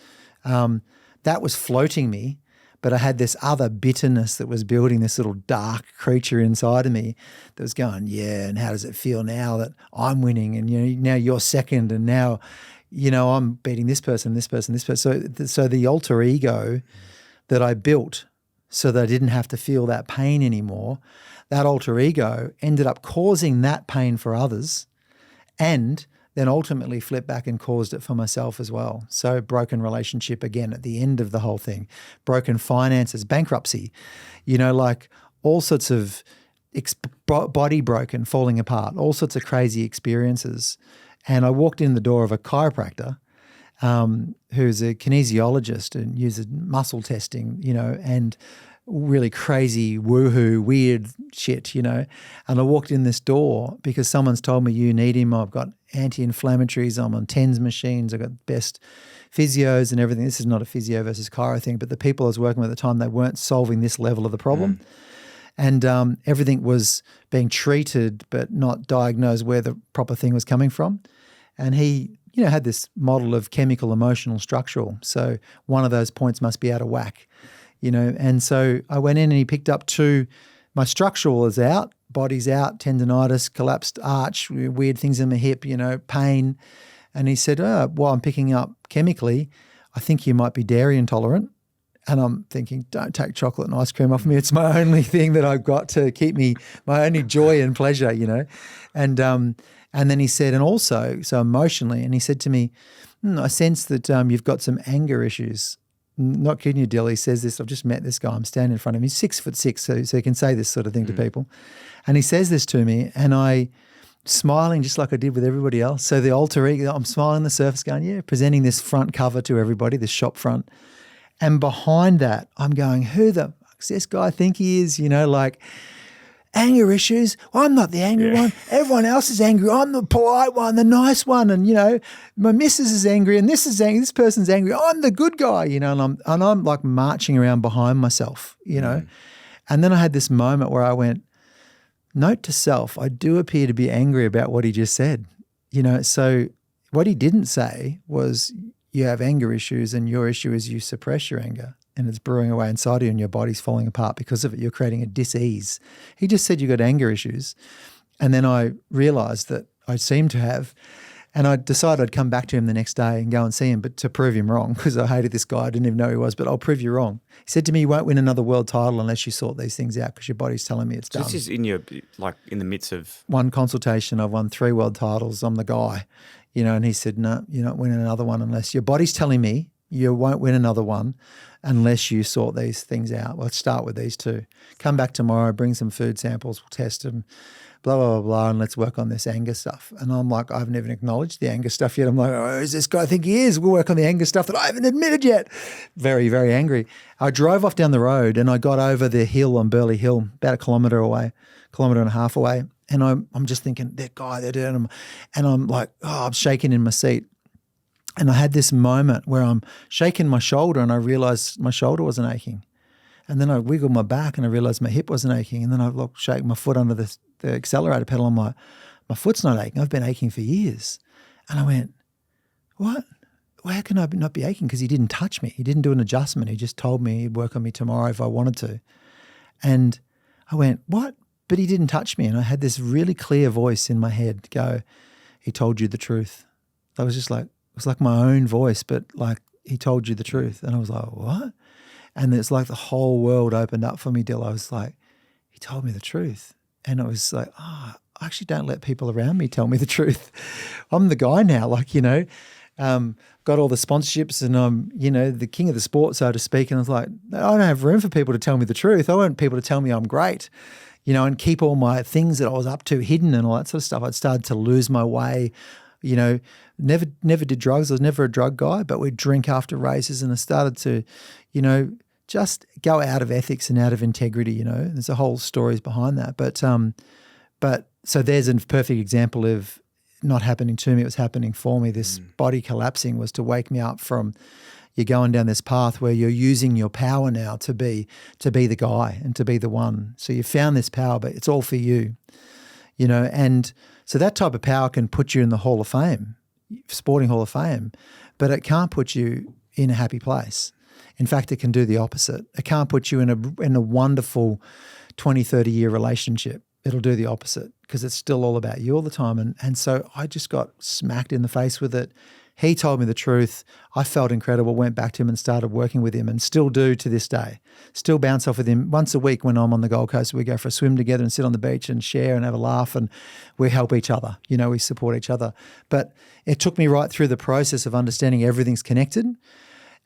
that was floating me. But I had this other bitterness that was building, this little dark creature inside of me that was going, yeah, and how does it feel now that I'm winning and now you're second and now, I'm beating this person, this person, this person. So the alter ego that I built so that I didn't have to feel that pain anymore, that alter ego ended up causing that pain for others, and then ultimately flipped back and caused it for myself as well. So broken relationship again at the end of the whole thing, broken finances, bankruptcy, like all sorts of body broken, falling apart, all sorts of crazy experiences. And I walked in the door of a chiropractor who's a kinesiologist and uses muscle testing, and really crazy, woohoo, weird shit, And I walked in this door because someone's told me, you need him. I've got anti-inflammatories. I'm on TENS machines. I've got best physios and everything. This is not a physio versus chiro thing, but the people I was working with at the time, they weren't solving this level of the problem. And everything was being treated but not diagnosed where the proper thing was coming from. And he, had this model of chemical, emotional, structural. So one of those points must be out of whack. And so I went in and he picked up my structural is out, body's out, tendinitis, collapsed arch, weird things in my hip, pain. And he said, I'm picking up chemically, I think you might be dairy intolerant. And I'm thinking, don't take chocolate and ice cream off me. It's my only thing that I've got to keep me, my only joy and pleasure, And then he said, and also, so emotionally, and he said to me, I sense that you've got some anger issues. Not kidding you, Dill. He says this. I've just met this guy. I'm standing in front of him. He's 6'6", so he can say this sort of thing to people. And he says this to me, and I smiling just like I did with everybody else. So the alter ego, I'm smiling on the surface going, yeah, presenting this front cover to everybody, this shop front. And behind that, I'm going, who the fuck's this guy think he is? You know, like anger issues. I'm not the angry one. Everyone else is angry. I'm the polite one, the nice one. And, you know, my missus is angry and this is angry. This person's angry. I'm the good guy, you know, and I'm like marching around behind myself, you know. And then I had this moment where I went, note to self, I do appear to be angry about what he just said. You know, so what he didn't say was you have anger issues and your issue is you suppress your anger and it's brewing away inside you and your body's falling apart because of it. You're creating a dis-ease. He just said you got anger issues. And then I realised that I seem to have, and I decided I'd come back to him the next day and go and see him, but to prove him wrong, because I hated this guy. I didn't even know who he was, but I'll prove you wrong. He said to me, you won't win another world title unless you sort these things out because your body's telling me it's done. This is in your, like in the midst of... One consultation, I've won 3 world titles. I'm the guy, you know, and he said, no, you're not winning another one unless your body's telling me you won't win another one unless you sort these things out. Let's start with these 2. Come back tomorrow, bring some food samples, we'll test them. Blah, blah, blah, blah, and let's work on this anger stuff. And I'm like, I haven't even acknowledged the anger stuff yet. I'm like, oh, who's this guy think he is? We'll work on the anger stuff that I haven't admitted yet. Very, very angry. I drove off down the road and I got over the hill on Burleigh Hill, about 1.5 kilometre away. And I'm just thinking, that guy, they're doing him. And I'm like, oh, I'm shaking in my seat. And I had this moment where I'm shaking my shoulder and I realised my shoulder wasn't aching. And then I wiggled my back and I realised my hip wasn't aching. And then I shake my foot under the accelerator pedal. I'm like, my foot's not aching. I've been aching for years. And I went, what? Well, how can I not be aching? Because he didn't touch me. He didn't do an adjustment. He just told me he'd work on me tomorrow if I wanted to. And I went, what? But he didn't touch me. And I had this really clear voice in my head go, he told you the truth. I was just like, it was like my own voice, but like he told you the truth. And I was like, what? And it's like the whole world opened up for me, Dill. I was like, he told me the truth. And it was like, I actually don't let people around me tell me the truth. I'm the guy now, like, you know, got all the sponsorships and I'm, you know, the king of the sport, so to speak. And I was like, I don't have room for people to tell me the truth. I want people to tell me I'm great, you know, and keep all my things that I was up to hidden and all that sort of stuff. I'd started to lose my way, you know, never did drugs. I was never a drug guy, but we'd drink after races and I started to, you know, just go out of ethics and out of integrity, you know. There's a whole stories behind that. But so there's a perfect example of not happening to me, it was happening for me. This body collapsing was to wake me up from you're going down this path where you're using your power now to be the guy and to be the one. So you found this power, but it's all for you, you know. And so that type of power can put you in the Hall of Fame, Sporting Hall of Fame, but it can't put you in a happy place. In fact, it can do the opposite. It can't put you in a wonderful 20, 30-year relationship. It'll do the opposite because it's still all about you all the time. And so I just got smacked in the face with it. He told me the truth. I felt incredible, went back to him and started working with him and still do to this day. Still bounce off with him. Once a week when I'm on the Gold Coast, we go for a swim together and sit on the beach and share and have a laugh and we help each other. You know, we support each other. But it took me right through the process of understanding everything's connected.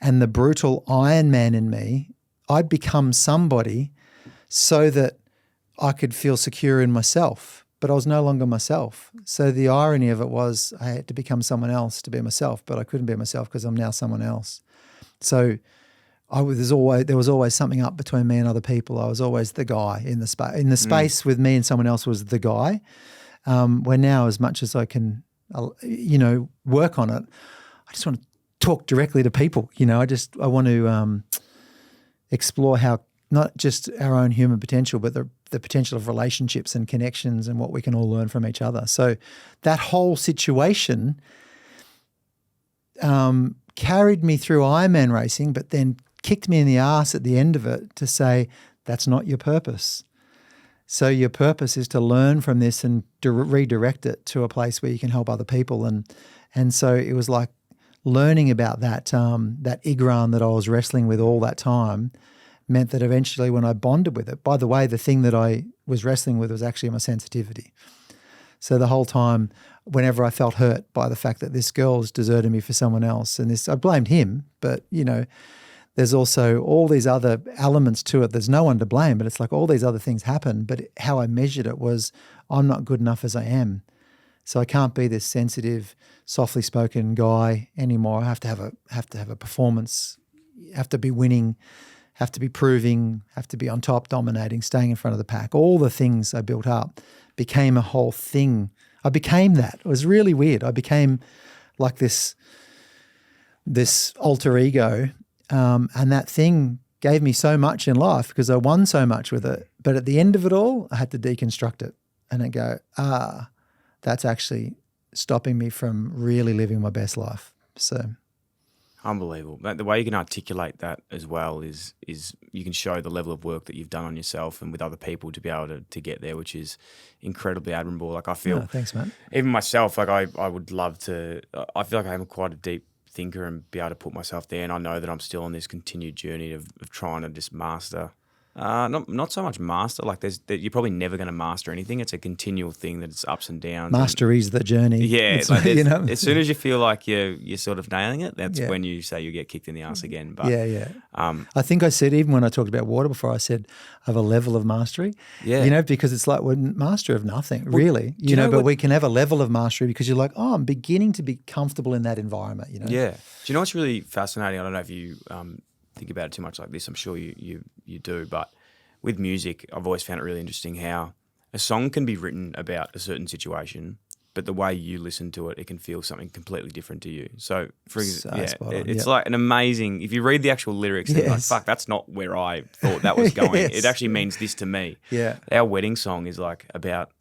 And the brutal Ironman in me, I'd become somebody so that I could feel secure in myself, but I was no longer myself. So the irony of it was I had to become someone else to be myself, but I couldn't be myself because I'm now someone else. So there was always something up between me and other people. I was always the guy in the space. In the space with me and someone else was the guy. Where now, as much as I can, you know, work on it, I just want to talk directly to people. You know, I want to explore how not just our own human potential, but the potential of relationships and connections and what we can all learn from each other. So that whole situation carried me through Ironman racing, but then kicked me in the ass at the end of it to say, that's not your purpose. So your purpose is to learn from this and redirect it to a place where you can help other people. And so it was like learning about that Igran that I was wrestling with all that time meant that eventually when I bonded with it, by the way, the thing that I was wrestling with was actually my sensitivity. So the whole time, whenever I felt hurt by the fact that this girl's deserted me for someone else, and this, I blamed him, but there's also all these other elements to it. There's no one to blame, but it's like all these other things happen. But how I measured it was, I'm not good enough as I am. So I can't be this sensitive, softly spoken guy anymore. I have to have a performance, have to be winning, have to be proving, have to be on top, dominating, staying in front of the pack. All the things I built up became a whole thing. I became that. It was really weird. I became like this alter ego, and that thing gave me so much in life because I won so much with it. But at the end of it all, I had to deconstruct it and go, that's actually stopping me from really living my best life. So unbelievable. The way you can articulate that as well is you can show the level of work that you've done on yourself and with other people to be able to get there, which is incredibly admirable. Like I feel, thanks, man. Even myself, like I would love to. I feel like I'm quite a deep thinker and be able to put myself there, and I know that I'm still on this continued journey of trying to just master. Not so much master. Like you're probably never going to master anything. It's a continual thing that it's ups and downs. Mastery is the journey. Yeah, like as soon as you feel like you're sort of nailing it, that's when you say you get kicked in the ass again. But I think I said, even when I talked about water before, I said I have a level of mastery. Yeah, because it's like we're master of nothing, really. But we can have a level of mastery because you're like, I'm beginning to be comfortable in that environment. Yeah. Do you know what's really fascinating? I don't know if you think about it too much like this. I'm sure you do, but with music, I've always found it really interesting how a song can be written about a certain situation, but the way you listen to it, it can feel something completely different to you. So, for example, it's like an amazing. If you read the actual lyrics, you're like, "Fuck, that's not where I thought that was going." It actually means this to me. Yeah, our wedding song is like about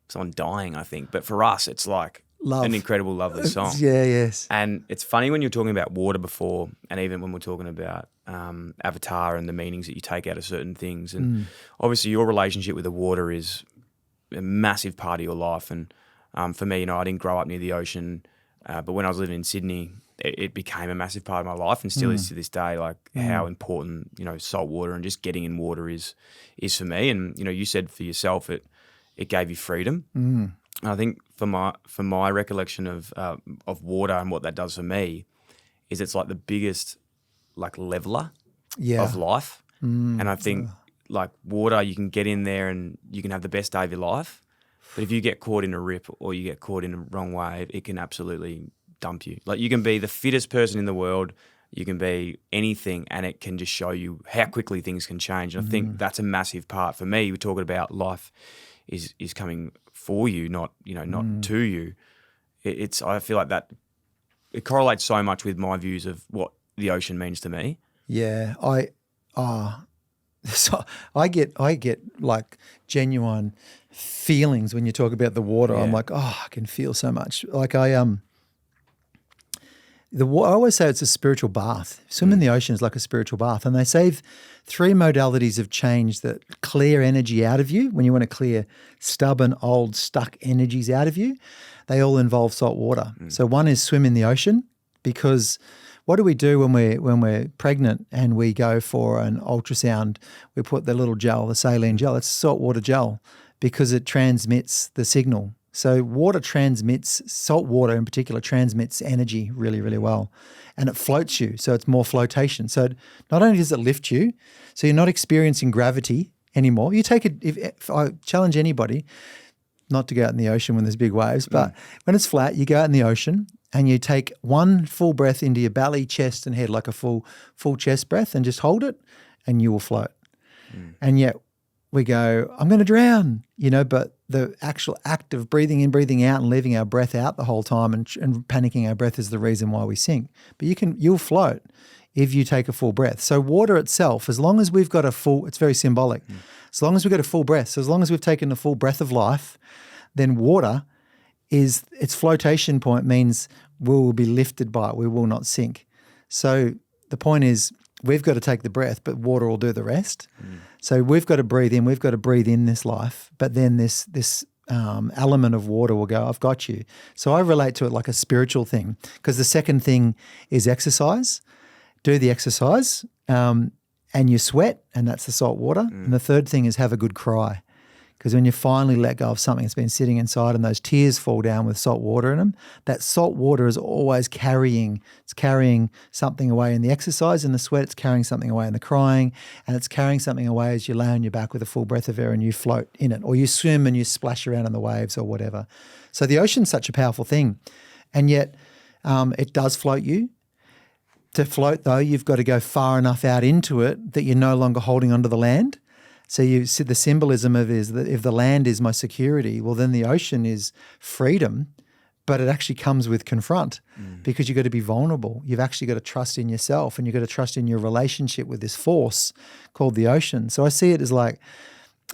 someone dying, I think, but for us, it's like love. An incredible, lovely song. Yes. And it's funny when you're talking about water before, and even when we're talking about Avatar and the meanings that you take out of certain things. And obviously your relationship with the water is a massive part of your life. And for me, I didn't grow up near the ocean, but when I was living in Sydney, it became a massive part of my life and still is to this day, like how important, salt water and just getting in water is for me. And, you said for yourself, it gave you freedom. And I think for my recollection of water and what that does for me is it's like the biggest like leveler of life. And I think like water, you can get in there and you can have the best day of your life. But if you get caught in a rip or you get caught in a wrong wave, it can absolutely dump you. Like you can be the fittest person in the world, you can be anything, and it can just show you how quickly things can change. And I think that's a massive part for me. We're talking about life is coming for you, not to you. I feel like that it correlates so much with my views of what the ocean means to me. Yeah, so I get like genuine feelings when you talk about the water. I'm like, I can feel so much. Like I always say it's a spiritual bath. Swim in the ocean is like a spiritual bath, and they say 3 modalities of change that clear energy out of you. When you want to clear stubborn, old, stuck energies out of you, they all involve salt water. So one is swim in the ocean, because what do we do when we're pregnant and we go for an ultrasound? We put the little gel, the saline gel. It's saltwater gel because it transmits the signal. So salt water in particular transmits energy really, really well, and it floats you. So it's more flotation. So not only does it lift you, so you're not experiencing gravity anymore. You take it, if I challenge anybody not to go out in the ocean when there's big waves, but when it's flat, you go out in the ocean and you take one full breath into your belly, chest and head, like a full chest breath, and just hold it and you will float. And yet we go, I'm going to drown, but the actual act of breathing in, breathing out and leaving our breath out the whole time and panicking our breath is the reason why we sink. But you'll float if you take a full breath. So water itself, as long as we've got it's very symbolic. As long as we've got a full breath, so as long as we've taken a full breath of life, then water its flotation point means we will be lifted by it. We will not sink. So the point is, we've got to take the breath, but water will do the rest. So we've got to breathe in. We've got to breathe in this life, but then this element of water will go, I've got you. So I relate to it like a spiritual thing, because the second thing is exercise. Do the exercise and you sweat, and that's the salt water. And the third thing is have a good cry, Because when you finally let go of something that's been sitting inside and those tears fall down with salt water in them, that salt water is always carrying something away in the exercise, in the sweat, it's carrying something away in the crying, and it's carrying something away as you lay on your back with a full breath of air and you float in it, or you swim and you splash around in the waves or whatever. So the ocean's such a powerful thing, and yet it does float you. To float, though, you've got to go far enough out into it that you're no longer holding onto the land. So you see the symbolism of it is that if the land is my security, well, then the ocean is freedom, but it actually comes with confront because you've got to be vulnerable. You've actually got to trust in yourself, and you've got to trust in your relationship with this force called the ocean. So I see it as like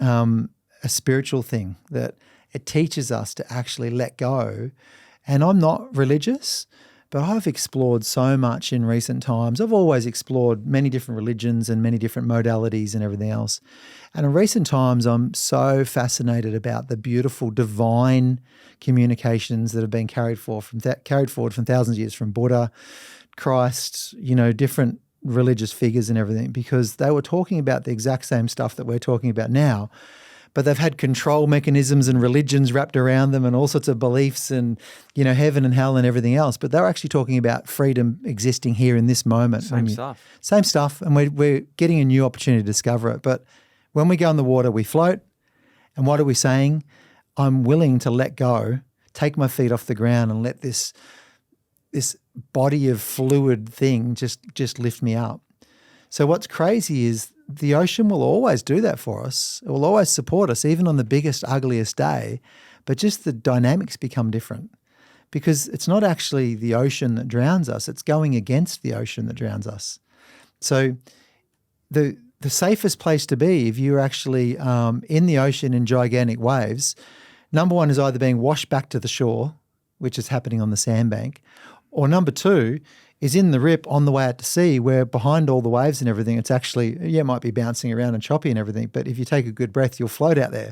a spiritual thing that it teaches us to actually let go. And I'm not religious, but I've explored so much in recent times. I've always explored many different religions and many different modalities and everything else. And in recent times, I'm so fascinated about the beautiful divine communications that have been carried forward from thousands of years, from Buddha, Christ, different religious figures and everything, because they were talking about the exact same stuff that we're talking about now. But they've had control mechanisms and religions wrapped around them and all sorts of beliefs and, heaven and hell and everything else. But they're actually talking about freedom existing here in this moment. Same stuff. And we're getting a new opportunity to discover it. But when we go in the water, we float. And what are we saying? I'm willing to let go, take my feet off the ground and let this body of fluid thing just lift me up. So what's crazy is the ocean will always do that for us. It will always support us, even on the biggest, ugliest day. But just the dynamics become different because it's not actually the ocean that drowns us. It's going against the ocean that drowns us. So the safest place to be if you're actually in the ocean in gigantic waves, number one is either being washed back to the shore, which is happening on the sandbank, or number two is in the rip on the way out to sea where behind all the waves and everything, it's actually, it might be bouncing around and choppy and everything, but if you take a good breath, you'll float out there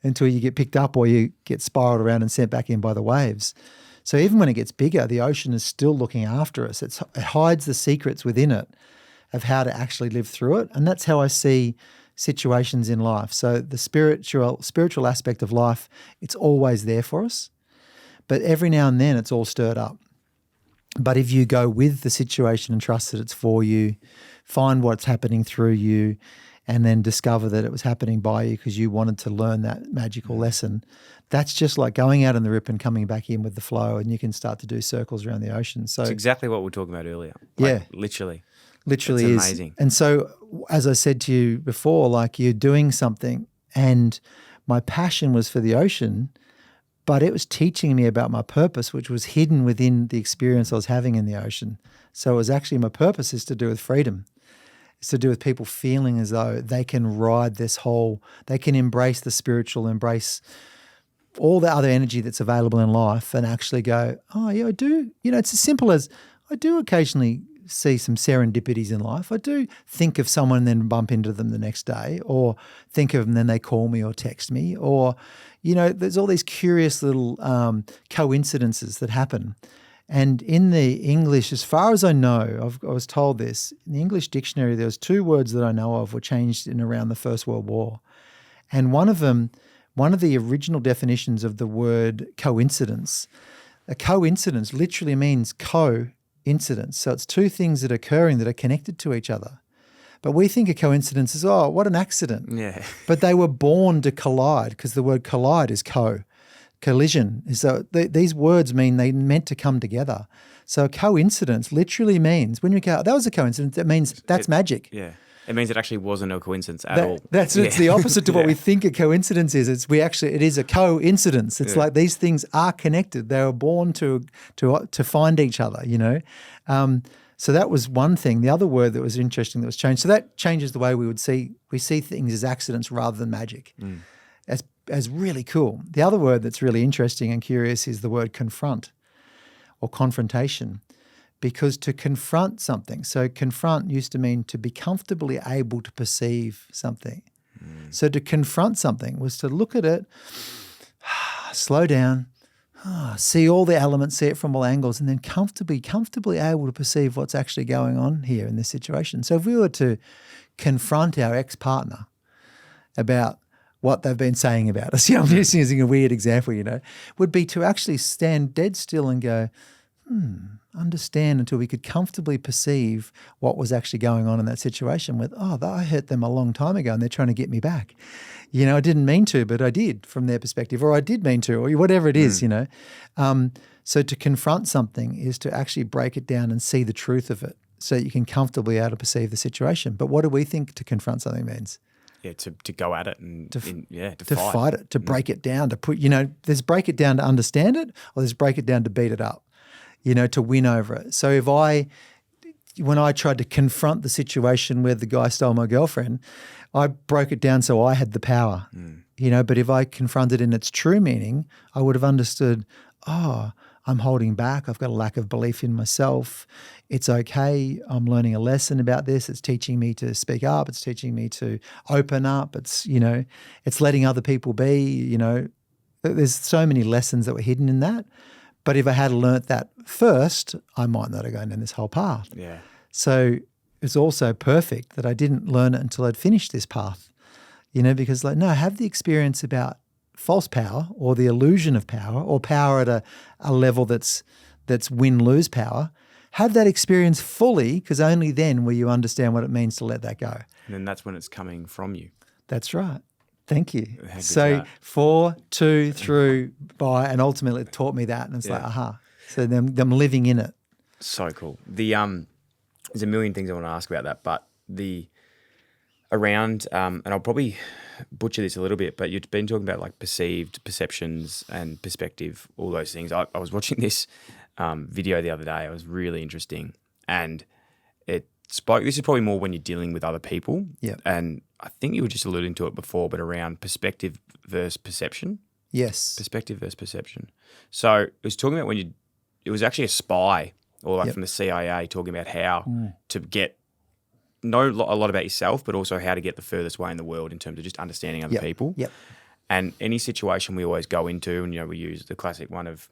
until you get picked up or you get spiraled around and sent back in by the waves. So even when it gets bigger, the ocean is still looking after us. It hides the secrets within it of how to actually live through it. And that's how I see situations in life. So the spiritual aspect of life, it's always there for us, but every now and then it's all stirred up. But if you go with the situation and trust that it's for you, find what's happening through you, and then discover that it was happening by you because you wanted to learn that magical lesson, that's just like going out in the rip and coming back in with the flow, and you can start to do circles around the ocean. So it's exactly what we were talking about earlier. Literally it's is amazing. And so, as I said to you before, like you're doing something, and my passion was for the ocean, but it was teaching me about my purpose, which was hidden within the experience I was having in the ocean. So it was actually, my purpose is to do with freedom. It's to do with people feeling as though they can ride this whole, they can embrace the spiritual, embrace all the other energy that's available in life and actually go, oh yeah, I do. It's as simple as I do occasionally see some serendipities in life. I do think of someone and then bump into them the next day, or think of them and then they call me or text me, or, there's all these curious little coincidences that happen. And in the English, as far as I know, I was told this, in the English dictionary, there was 2 words that I know of were changed in around the First World War. And one of the original definitions of the word coincidence, a coincidence literally means coincidence. So it's 2 things that are occurring that are connected to each other. But we think a coincidence is, oh, what an accident. Yeah. But they were born to collide, because the word collide is collision. So these words mean they meant to come together. So a coincidence literally means, when you go, that was a coincidence, it means that's magic. Yeah. It means it actually wasn't a coincidence at all. It's the opposite to what we think a coincidence is. It is a coincidence. It's like these things are connected. They were born to find each other, So that was one thing. The other word that was interesting that was changed. So that changes the way we see things as accidents rather than magic. As really cool. The other word that's really interesting and curious is the word confront or confrontation, because to confront something, so confront used to mean to be comfortably able to perceive something. So to confront something was to look at it, slow down, see all the elements, see it from all angles, and then comfortably able to perceive what's actually going on here in this situation. So if we were to confront our ex-partner about what they've been saying about us. I'm just using a weird example, would be to actually stand dead still and go, understand until we could comfortably perceive what was actually going on in that situation with, I hurt them a long time ago and they're trying to get me back. I didn't mean to, but I did from their perspective, or I did mean to, or whatever it is, So to confront something is to actually break it down and see the truth of it so that you can comfortably able to perceive the situation. But what do we think to confront something means? Yeah, to go at it and to fight. Fight it, to break it down, to put, there's break it down to understand it, or there's break it down to beat it up, to win over it. So when I tried to confront the situation where the guy stole my girlfriend, I broke it down so I had the power, but if I confronted in its true meaning, I would have understood, I'm holding back. I've got a lack of belief in myself. It's okay. I'm learning a lesson about this. It's teaching me to speak up. It's teaching me to open up. It's, it's letting other people be, There's so many lessons that were hidden in that. But if I had learnt that first, I might not have gone down this whole path. Yeah. So it's also perfect that I didn't learn it until I'd finished this path, because have the experience about false power or the illusion of power or power at a level that's win-lose power. Have that experience fully, because only then will you understand what it means to let that go. And then that's when it's coming from you. That's right. Thank you. How So that? 4, 2, through, by, and ultimately it taught me that. And it's like, aha. So them living in it. So cool. There's a million things I want to ask about that, but and I'll probably butcher this a little bit, but you've been talking about like perceptions and perspective, all those things. I was watching this video the other day. It was really interesting, and it spoke. This is probably more when you're dealing with other people. Yeah. And I think you were just alluding to it before, but around perspective versus perception. Yes. Perspective versus perception. So it was talking about it was actually a spy, or like from the CIA, talking about how to know a lot about yourself, but also how to get the furthest way in the world in terms of just understanding other people. Yep. And any situation we always go into, and we use the classic one of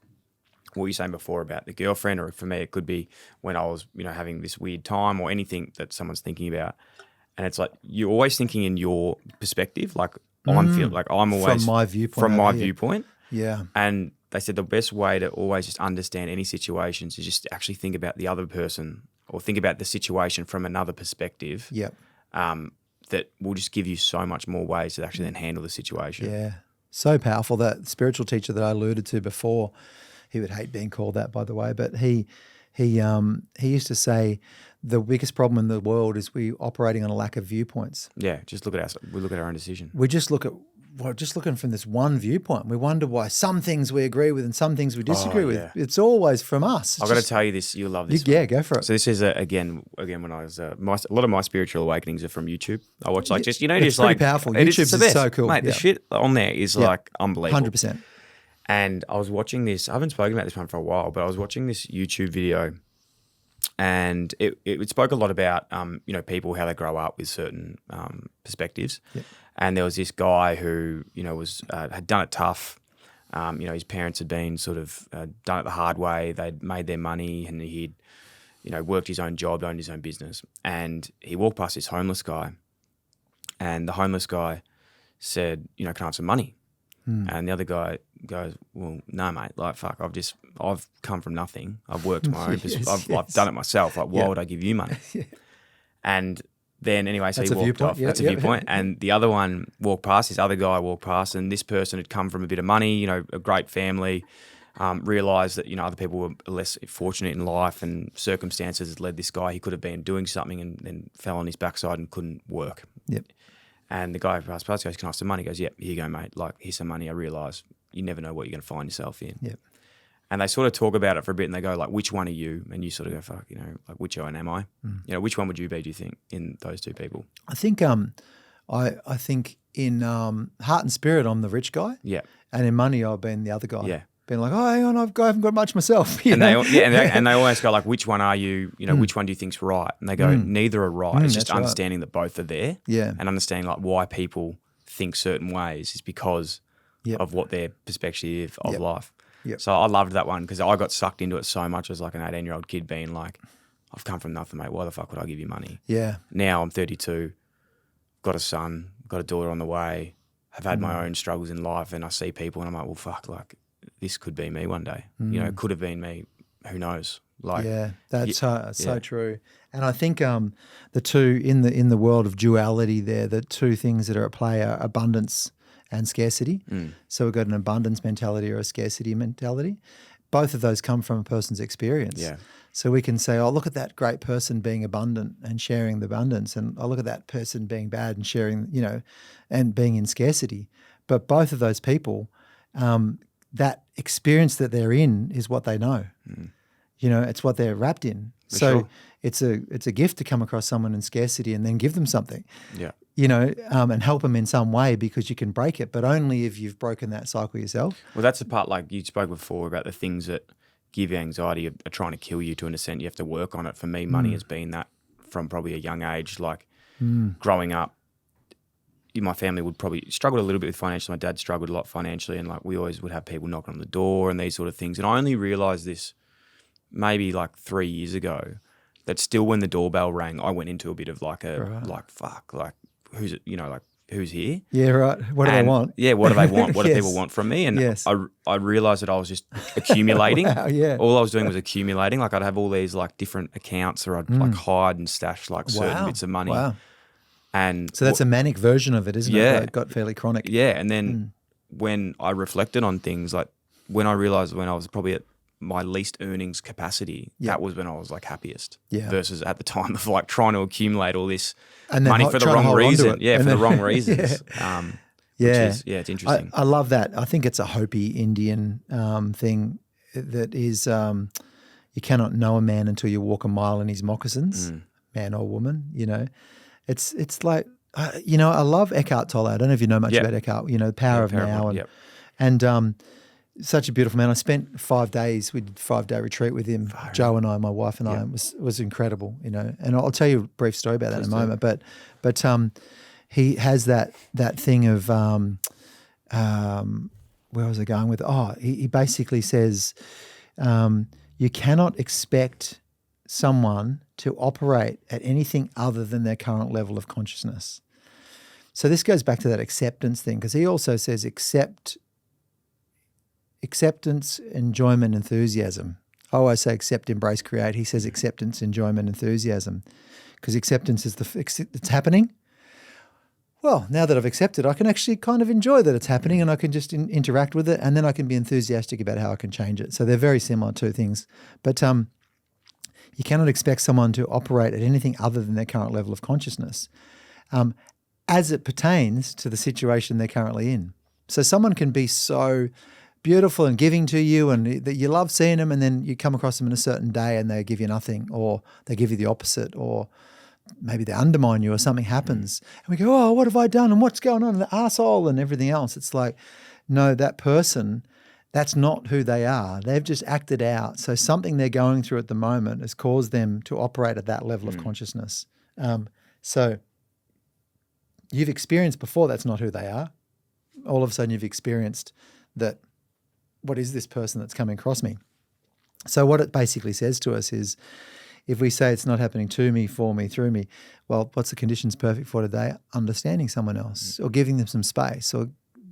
what you were saying before about the girlfriend, or for me it could be when I was having this weird time, or anything that someone's thinking about. And it's like you're always thinking in your perspective, like I'm always from my viewpoint. From my viewpoint. Yeah. And they said the best way to always just understand any situations is just to actually think about the other person, or think about the situation from another perspective. Yep. That will just give you so much more ways to actually then handle the situation. Yeah. So powerful. That spiritual teacher that I alluded to before, he would hate being called that, by the way, but he used to say the biggest problem in the world is we operating on a lack of viewpoints. Yeah, just look at we look at our own decision. We just we're just looking from this one viewpoint. We wonder why some things we agree with and some things we disagree with. It's always from us. I've got to tell you this. You'll love this. Yeah, go for it. So this is again when I was a lot of my spiritual awakenings are from YouTube. I watch it's pretty powerful. YouTube's the best. So cool, mate. The shit on there is like unbelievable. 100%. And I was watching this. I haven't spoken about this one for a while, but I was watching this YouTube video, and it spoke a lot about people, how they grow up with certain perspectives. Yep. And there was this guy who was had done it tough. His parents had been sort of done it the hard way. They'd made their money, and he'd worked his own job, owned his own business. And he walked past this homeless guy, and the homeless guy said, "Can I have some money?" And the other guy goes, "Well, no, mate. Like, fuck. I've come from nothing. I've worked my own. I've done it myself. Like, why would I give you money?" And then anyway, so he walked off. That's a viewpoint. And the other one walked past. This other guy walked past, and this person had come from a bit of money. A great family. Realised that other people were less fortunate in life, and circumstances had led this guy. He could have been doing something, and then fell on his backside and couldn't work. Yep. And the guy who passed goes, "Can I have some money?" He goes, "Yep, here you go, mate. Like, here's some money. I realise you never know what you're going to find yourself in." Yep. And they sort of talk about it for a bit, and they go like, "Which one are you?" And you sort of go, "Fuck, like which one am I?" Which one would you be? Do you think in those two people? I think I think in heart and spirit I'm the rich guy. Yeah. And in money I've been the other guy. Yeah. Been like, hang on, I haven't got much myself. And they always go like, "Which one are you? Which one do you think's right?" And they go, "Neither are right." It's just understanding that both are there. Yeah. And understanding like why people think certain ways is because of what their perspective of life. Yep. So I loved that one because I got sucked into it so much as like an 18-year-old kid being like, "I've come from nothing, mate. Why the fuck would I give you money?" Yeah. Now I'm 32, got a son, got a daughter on the way, have had my own struggles in life, and I see people and I'm like, well, fuck, like this could be me one day. You know, it could have been me. Who knows? Like, yeah, that's so true. And I think the two in the world of duality there, the two things that are at play are abundance and scarcity. So we've got an abundance mentality or a scarcity mentality. Both of those come from a person's experience. Yeah. So we can say, oh, look at that great person being abundant and sharing the abundance, and oh, look at that person being bad and sharing, you know, and being in scarcity. But both of those people, that experience that they're in is what they know. You know, it's what they're wrapped in. So it's a gift to come across someone in scarcity and then give them something. Yeah. You know, and help them in some way, because you can break it, but only if you've broken that cycle yourself. Well, that's the part, like you spoke before about the things that give you anxiety are trying to kill you to an extent. You have to work on it. For me, money has been that from probably a young age. Like growing up, my family would probably struggle a little bit with financially. My dad struggled a lot financially, and like we always would have people knocking on the door and these sort of things. And I only realised this maybe like 3 years ago, that still when the doorbell rang, I went into a bit of like like fuck, like who's it? You know, like who's here? Yeah, right. What do they want? Yeah, what do they want? What do Yes. people want from me? And Yes. I realised that I was just accumulating. Wow, yeah. All I was doing was accumulating. Like I'd have all these like different accounts, or I'd like hide and stash like certain bits of money. Wow. And So that's a manic version of it, isn't Yeah. it? It got fairly chronic. yeah. And then when I reflected on things, like when I realised when I was probably at my least earnings capacity, that was when I was like happiest. Yeah. Versus at the time of like trying to accumulate all this And then money for the trying to wrong hold on to reason. it. Yeah, And for the then- wrong reasons. Yeah. It's interesting. I love that. I think it's a Hopi Indian thing that is you cannot know a man until you walk a mile in his moccasins, man or woman, you know. It's like, you know, I love Eckhart Tolle. I don't know if you know much about Eckhart, you know, the power of now. And such a beautiful man. I spent 5 days, we did a 5-day retreat with him, Joe and I, my wife and I. It was incredible, you know. And I'll tell you a brief story about that in a moment. But he has that thing of where was I going with it? Oh, he basically says you cannot expect someone to operate at anything other than their current level of consciousness. So this goes back to that acceptance thing, because he also says acceptance, enjoyment, enthusiasm. I always say accept, embrace, create. He says acceptance, enjoyment, enthusiasm, because acceptance is it's happening. Well, now that I've accepted, I can actually kind of enjoy that it's happening, and I can just interact with it, and then I can be enthusiastic about how I can change it. So they're very similar, two things. But you cannot expect someone to operate at anything other than their current level of consciousness as it pertains to the situation they're currently in. So someone can be so beautiful and giving to you, and that you love seeing them, and then you come across them in a certain day and they give you nothing, or they give you the opposite, or maybe they undermine you, or something happens. And we go, oh, what have I done? And what's going on? And the arsehole and everything else. It's like, no, that person, that's not who they are. They've just acted out. So something they're going through at the moment has caused them to operate at that level of consciousness. So you've experienced before that's not who they are. All of a sudden you've experienced that, what is this person that's coming across me? So what it basically says to us is, if we say it's not happening to me, for me, through me, well, what's the conditions perfect for today? Understanding someone else, or giving them some space, or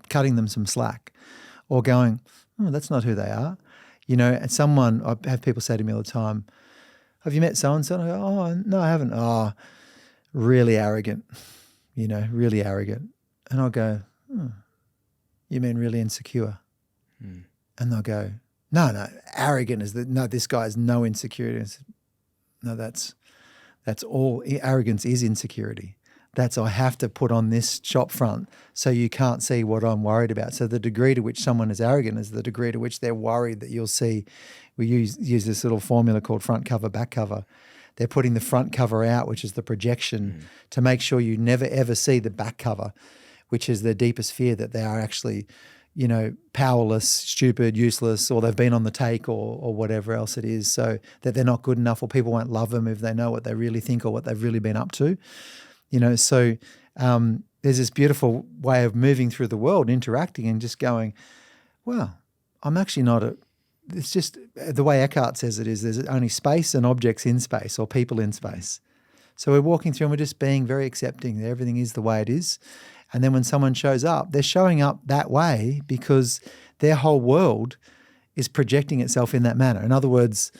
cutting them some slack, or going, oh, that's not who they are. You know, and I have people say to me all the time, have you met so-and-so? And I go, oh, no, I haven't. Oh, really arrogant, you know, really arrogant. And I'll go, you mean really insecure? And they'll go, no, arrogant is no, this guy has no insecurity. I said, no, that's all. Arrogance is insecurity. That's, I have to put on this shop front so you can't see what I'm worried about. So the degree to which someone is arrogant is the degree to which they're worried that you'll see. We use this little formula called front cover, back cover. They're putting the front cover out, which is the projection, to make sure you never ever see the back cover, which is their deepest fear, that they are actually, you know, powerless, stupid, useless, or they've been on the take, or whatever else it is, so that they're not good enough, or people won't love them if they know what they really think or what they've really been up to. You know, so there's this beautiful way of moving through the world, interacting and just going, well, I'm actually not it's just the way Eckhart says it is, there's only space and objects in space, or people in space. So we're walking through and we're just being very accepting that everything is the way it is. And then when someone shows up, they're showing up that way because their whole world is projecting itself in that manner. In other words,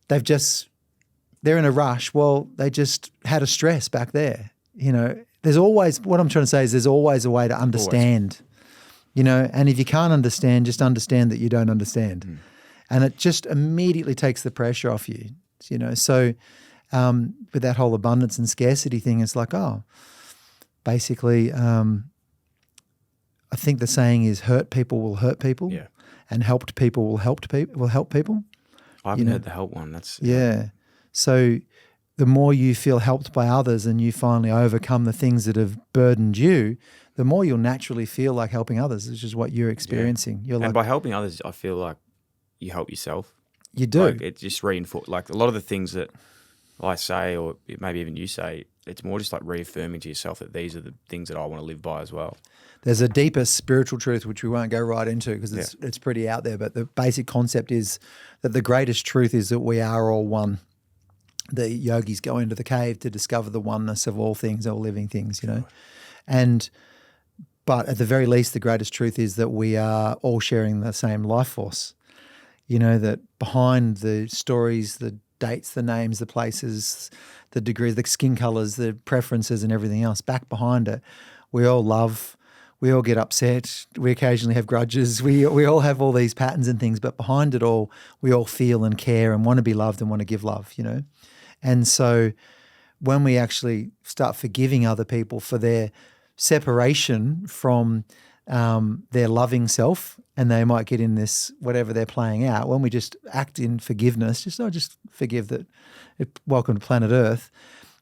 they're in a rush. Well, they just had a stress back there. You know, there's always, what I'm trying to say is there's always a way to understand, you know, and if you can't understand, just understand that you don't understand. And it just immediately takes the pressure off you, you know. So with that whole abundance and scarcity thing, it's like, basically, I think the saying is hurt people will hurt people, and helped people will help people. I haven't heard the help one. That's So the more you feel helped by others and you finally overcome the things that have burdened you, the more you'll naturally feel like helping others, which is what you're experiencing. You're and by helping others, I feel like you help yourself. You do. Like it just reinforces. Like a lot of the things that I say, or maybe even you say, it's more just like reaffirming to yourself that these are the things that I want to live by as well. There's a deeper spiritual truth, which we won't go right into because it's pretty out there, but the basic concept is that the greatest truth is that we are all one. The yogis go into the cave to discover the oneness of all things, all living things, you know. But at the very least, the greatest truth is that we are all sharing the same life force. You know, that behind the stories, the dates, the names, the places, the degrees, the skin colors, the preferences and everything else, back behind it, we all love, we all get upset, we occasionally have grudges, we all have all these patterns and things, but behind it all, we all feel and care and want to be loved and want to give love, you know. And so when we actually start forgiving other people for their separation from their loving self, and they might get in this, whatever they're playing out, when we just act in forgiveness, just forgive that, welcome to planet Earth,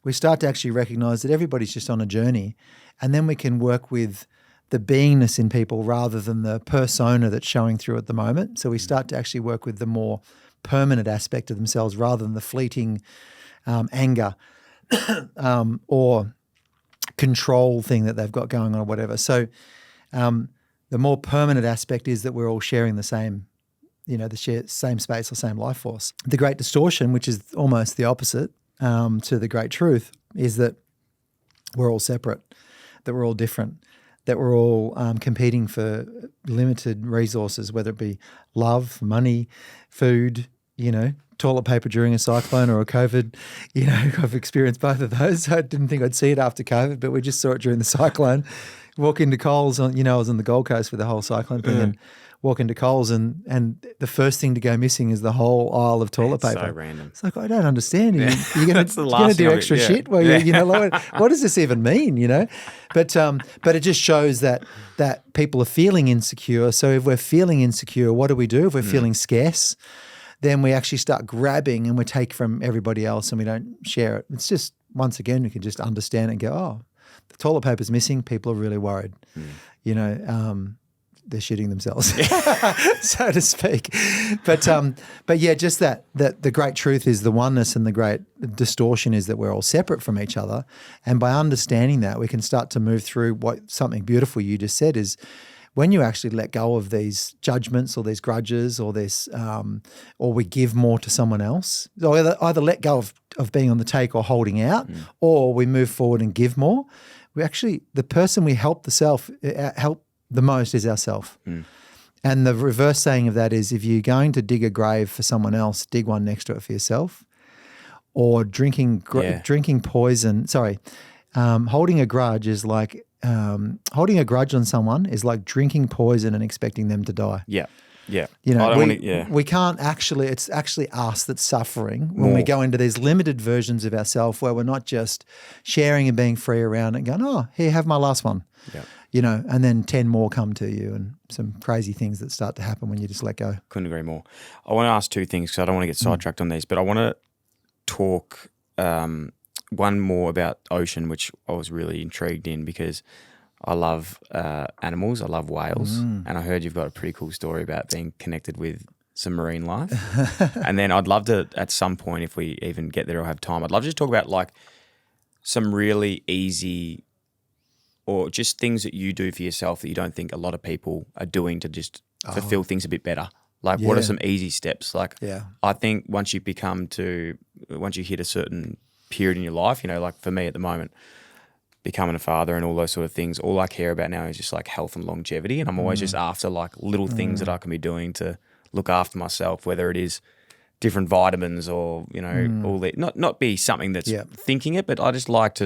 we start to actually recognize that everybody's just on a journey, and then we can work with the beingness in people rather than the persona that's showing through at the moment. So we start to actually work with the more permanent aspect of themselves rather than the fleeting anger or control thing that they've got going on or whatever. So the more permanent aspect is that we're all sharing the same, you know, same space or same life force. The great distortion, which is almost the opposite to the great truth, is that we're all separate, that we're all different, that we're all competing for limited resources, whether it be love, money, food, you know, toilet paper during a cyclone or a COVID. You know, I've experienced both of those. I didn't think I'd see it after COVID, but we just saw it during the cyclone. Walk into Coles, I was on the Gold Coast for the whole cyclone thing, and walk into Coles and the first thing to go missing is the whole aisle of toilet paper. So random. It's like, I don't understand. You're going to do extra shit? Well, you know, what does this even mean, you know? But it just shows that people are feeling insecure. So if we're feeling insecure, what do we do? If we're feeling scarce, then we actually start grabbing and we take from everybody else and we don't share it. It's just, once again, we can just understand and go, oh, the toilet paper's missing. People are really worried. You know, they're shitting themselves, so to speak. But yeah, just that the great truth is the oneness, and the great distortion is that we're all separate from each other. And by understanding that, we can start to move through what something beautiful you just said is, when you actually let go of these judgments or these grudges or this, or we give more to someone else, or either let go of being on the take or holding out, or we move forward and give more. We actually, the person we help the most is ourselves. And the reverse saying of that is, if you're going to dig a grave for someone else, dig one next to it for yourself. Or drinking poison. Holding a grudge is like holding a grudge on someone is like drinking poison and expecting them to die. Yeah. You know, we can't actually, it's actually us that's suffering when we go into these limited versions of ourselves where we're not just sharing and being free around it and going, oh, here, have my last one. Yeah. You know, and then 10 more come to you and some crazy things that start to happen when you just let go. Couldn't agree more. I want to ask two things because I don't want to get sidetracked on these, but I want to talk one more about ocean, which I was really intrigued in because I love animals. I love whales. And I heard you've got a pretty cool story about being connected with some marine life. And then I'd love to, at some point, if we even get there or have time, I'd love to just talk about like some really easy or just things that you do for yourself that you don't think a lot of people are doing to just fulfill things a bit better. Like what are some easy steps? Like I think once you hit a certain period in your life. You know, like for me at the moment, becoming a father and all those sort of things, all I care about now is just like health and longevity. And I'm always just after like little things that I can be doing to look after myself, whether it is different vitamins or, you know, all that. Not be something that's thinking it, but I just like to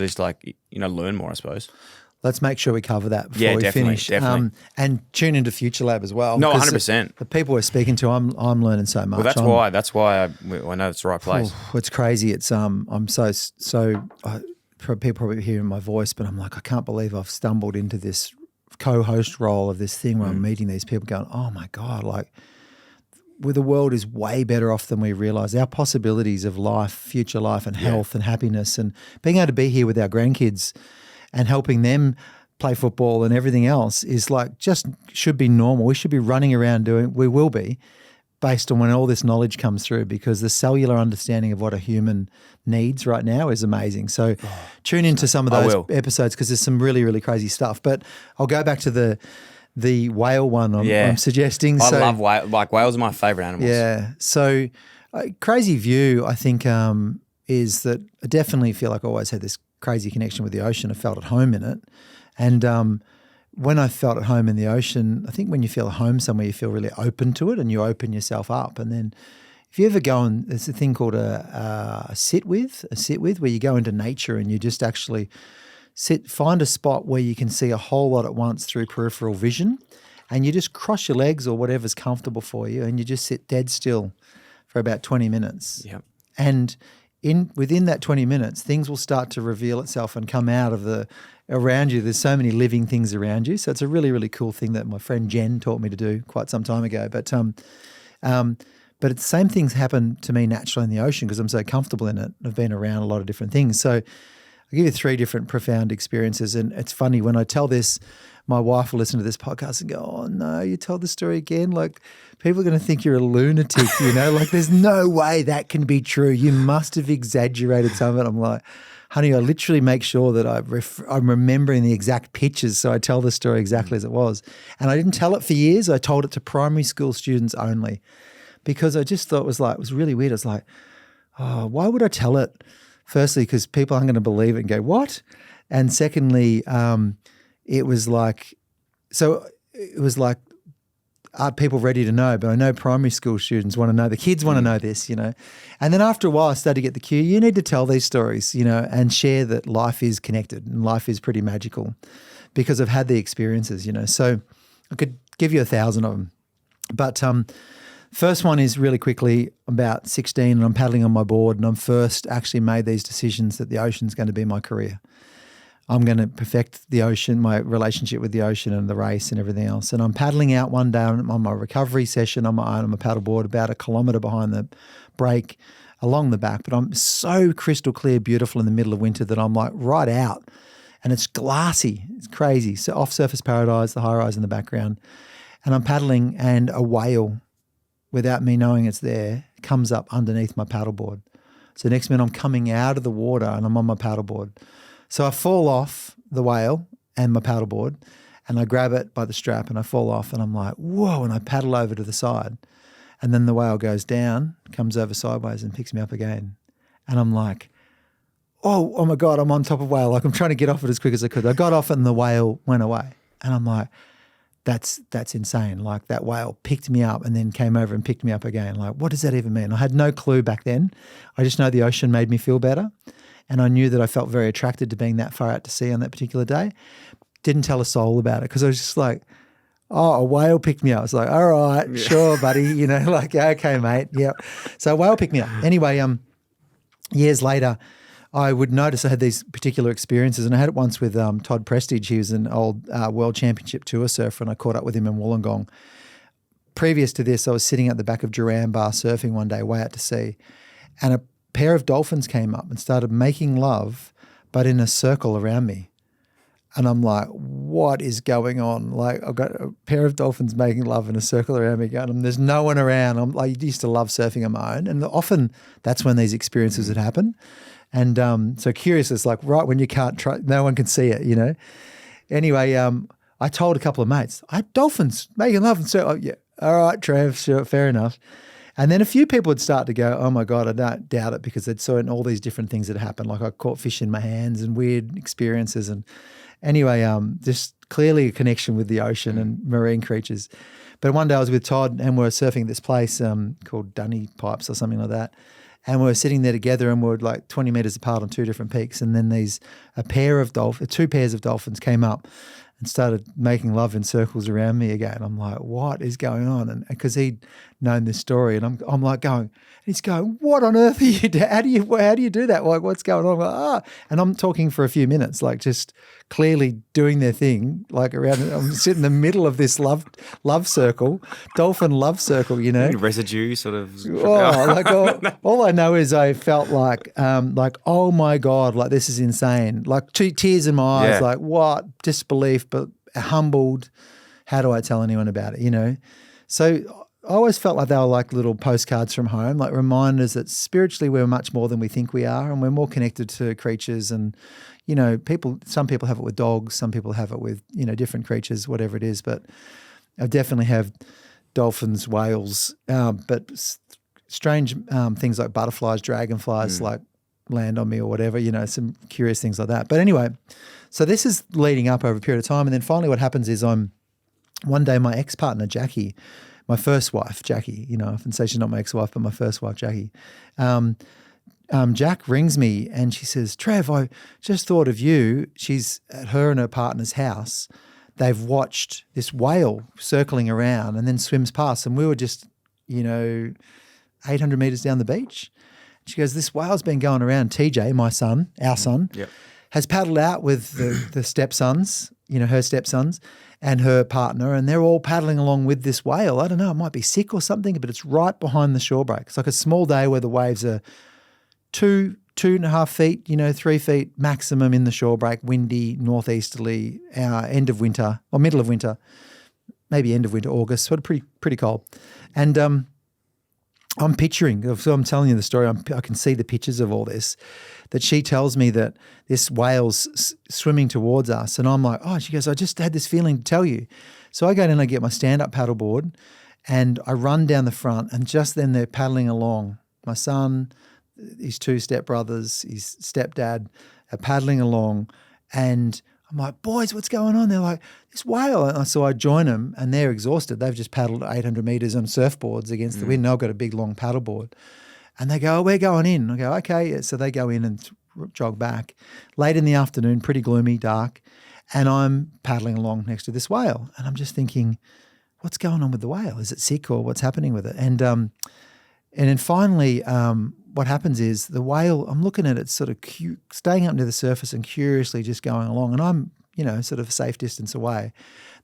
learn more, I suppose. Let's make sure we cover that before we finish. Definitely. And tune into Future Lab as well. No, 100%. The people we're speaking to, I'm learning so much. Well, that's why I know it's the right place. It's crazy. It's I'm so people probably hearing my voice, but I'm like, I can't believe I've stumbled into this co-host role of this thing where I'm meeting these people going, oh my God, like the world is way better off than we realize. Our possibilities of life, future life and health and happiness, and being able to be here with our grandkids and helping them play football and everything else is like just should be normal. We should be running around we will be, based on when all this knowledge comes through, because the cellular understanding of what a human needs right now is amazing. So tune into some of those episodes because there's some really, really crazy stuff. But I'll go back to the whale one I'm suggesting. I love whales. Like whales are my favourite animals. Yeah. So crazy view, I think, is that I definitely feel like I always had this crazy connection with the ocean. I felt at home in it. And when I felt at home in the ocean, I think when you feel at home somewhere, you feel really open to it and you open yourself up. And then if you ever go and there's a thing called a sit with, where you go into nature and you just actually find a spot where you can see a whole lot at once through peripheral vision, and you just cross your legs or whatever's comfortable for you and you just sit dead still for about 20 minutes. Yep. And within that 20 minutes, things will start to reveal itself and come out of around you. There's so many living things around you. So it's a really, really cool thing that my friend Jen taught me to do quite some time ago. But the same things happen to me naturally in the ocean because I'm so comfortable in it. I've been around a lot of different things. So I'll give you 3 different profound experiences. And it's funny, when I tell this, my wife will listen to this podcast and go, oh no, you told the story again. Like people are going to think you're a lunatic, you know, like there's no way that can be true. You must have exaggerated some of it. I'm like, honey, I literally make sure that I'm remembering the exact pictures. So I tell the story exactly as it was. And I didn't tell it for years. I told it to primary school students only because I just thought it was really weird. I was like, oh, why would I tell it? Firstly, because people aren't going to believe it and go, what? And secondly, it was like, are people ready to know? But I know primary school students want to know. The kids want to know this, you know. And then after a while, I started to get the cue. You need to tell these stories, you know, and share that life is connected and life is pretty magical because I've had the experiences, you know. So I could give you 1,000 of them. But first one is really quickly, about 16 and I'm paddling on my board and I'm first actually made these decisions that the ocean's going to be my career. I'm going to perfect the ocean, my relationship with the ocean and the race and everything else. And I'm paddling out one day on my recovery session on my own on my paddleboard about 1 kilometre behind the break along the back. But I'm so crystal clear, beautiful in the middle of winter that I'm like right out and it's glassy. It's crazy. So off surface paradise, the high rise in the background. And I'm paddling and a whale, without me knowing it's there, comes up underneath my paddleboard. So next minute I'm coming out of the water and I'm on my paddleboard. So I fall off the whale and my paddleboard and I grab it by the strap and I fall off and I'm like, whoa, and I paddle over to the side. And then the whale goes down, comes over sideways and picks me up again. And I'm like, oh my God, I'm on top of whale. Like I'm trying to get off it as quick as I could. I got off it and the whale went away. And I'm like, that's insane. Like that whale picked me up and then came over and picked me up again. Like, what does that even mean? I had no clue back then. I just know the ocean made me feel better. And I knew that I felt very attracted to being that far out to sea on that particular day. Didn't tell a soul about it because I was just like, oh, a whale picked me up. I was like, all right, sure, buddy. You know, like, okay, mate. Yeah. So a whale picked me up. Anyway, years later, I would notice I had these particular experiences, and I had it once with Todd Prestige. He was an old World Championship tour surfer, and I caught up with him in Wollongong. Previous to this, I was sitting at the back of Duran Bar surfing one day way out to sea, and a pair of dolphins came up and started making love, but in a circle around me. And I'm like, what is going on? Like, I've got a pair of dolphins making love in a circle around me going, and there's no one around. I'm like, I used to love surfing on my own. And often that's when these experiences would happen. And so curious, it's like right when you can't try, no one can see it, you know. Anyway, I told a couple of mates, I had dolphins making love. And so, oh, yeah, all right, Trev, sure, fair enough. And then a few people would start to go, oh my God, I don't doubt it, because they'd saw all these different things that happened. Like I caught fish in my hands and weird experiences. And anyway, just clearly a connection with the ocean and marine creatures. But one day I was with Todd and we were surfing at this place called Dunny Pipes or something like that. And we were sitting there together and we were like 20 metres apart on two different peaks. And then two pairs of dolphins came up and started making love in circles around me again. I'm like, what is going on? And because he'd known this story, and I'm like going, and he's going, what on earth are you doing? How do you do that? Like, what's going on? I'm like, And I'm talking for a few minutes, like just clearly doing their thing, like around. I'm sitting in the middle of this love circle, dolphin love circle, you know. Residue sort of. All I know is I felt like, oh my God, like this is insane. Like tears in my eyes, like what? Disbelief, but humbled. How do I tell anyone about it, you know? So I always felt like they were like little postcards from home, like reminders that spiritually we're much more than we think we are, and we're more connected to creatures. And, you know, some people have it with dogs, some people have it with, you know, different creatures, whatever it is. But I definitely have dolphins, whales, but strange things like butterflies, dragonflies, like land on me or whatever, you know, some curious things like that. But anyway, so this is leading up over a period of time. And then finally what happens is one day my ex-partner, Jackie, my first wife, Jackie, you know, I often say she's not my ex-wife, but my first wife, Jackie. Jack rings me and she says, Trev, I just thought of you. She's at her and her partner's house. They've watched this whale circling around and then swims past. And we were just, you know, 800 metres down the beach. She goes, this whale's been going around. TJ, my son, our son, has paddled out with the stepsons, you know, her stepsons and her partner, and they're all paddling along with this whale. I don't know, it might be sick or something, but it's right behind the shore break. It's like a small day where the waves are 2.5 feet, you know, 3 feet maximum in the shore break, windy, northeasterly, end of winter or middle of winter, maybe end of winter, August, sort of pretty cold. And I'm picturing, so I'm telling you the story, I can see the pictures of all this, that she tells me that this whale's swimming towards us. And I'm like, oh, she goes, I just had this feeling to tell you. So I go in and I get my stand-up paddleboard and I run down the front, and just then they're paddling along. My son, his two stepbrothers, his stepdad are paddling along, and I'm like, boys, what's going on? They're like, this whale. And so I join them and they're exhausted. They've just paddled 800 metres on surfboards against the wind. I've got a big, long paddleboard. And they go, oh, we're going in. I go, okay. So they go in and jog back. Late in the afternoon, pretty gloomy, dark, and I'm paddling along next to this whale. And I'm just thinking, what's going on with the whale? Is it sick or what's happening with it? And then finally what happens is the whale, I'm looking at it sort of staying up near the surface and curiously just going along, and I'm, you know, sort of a safe distance away.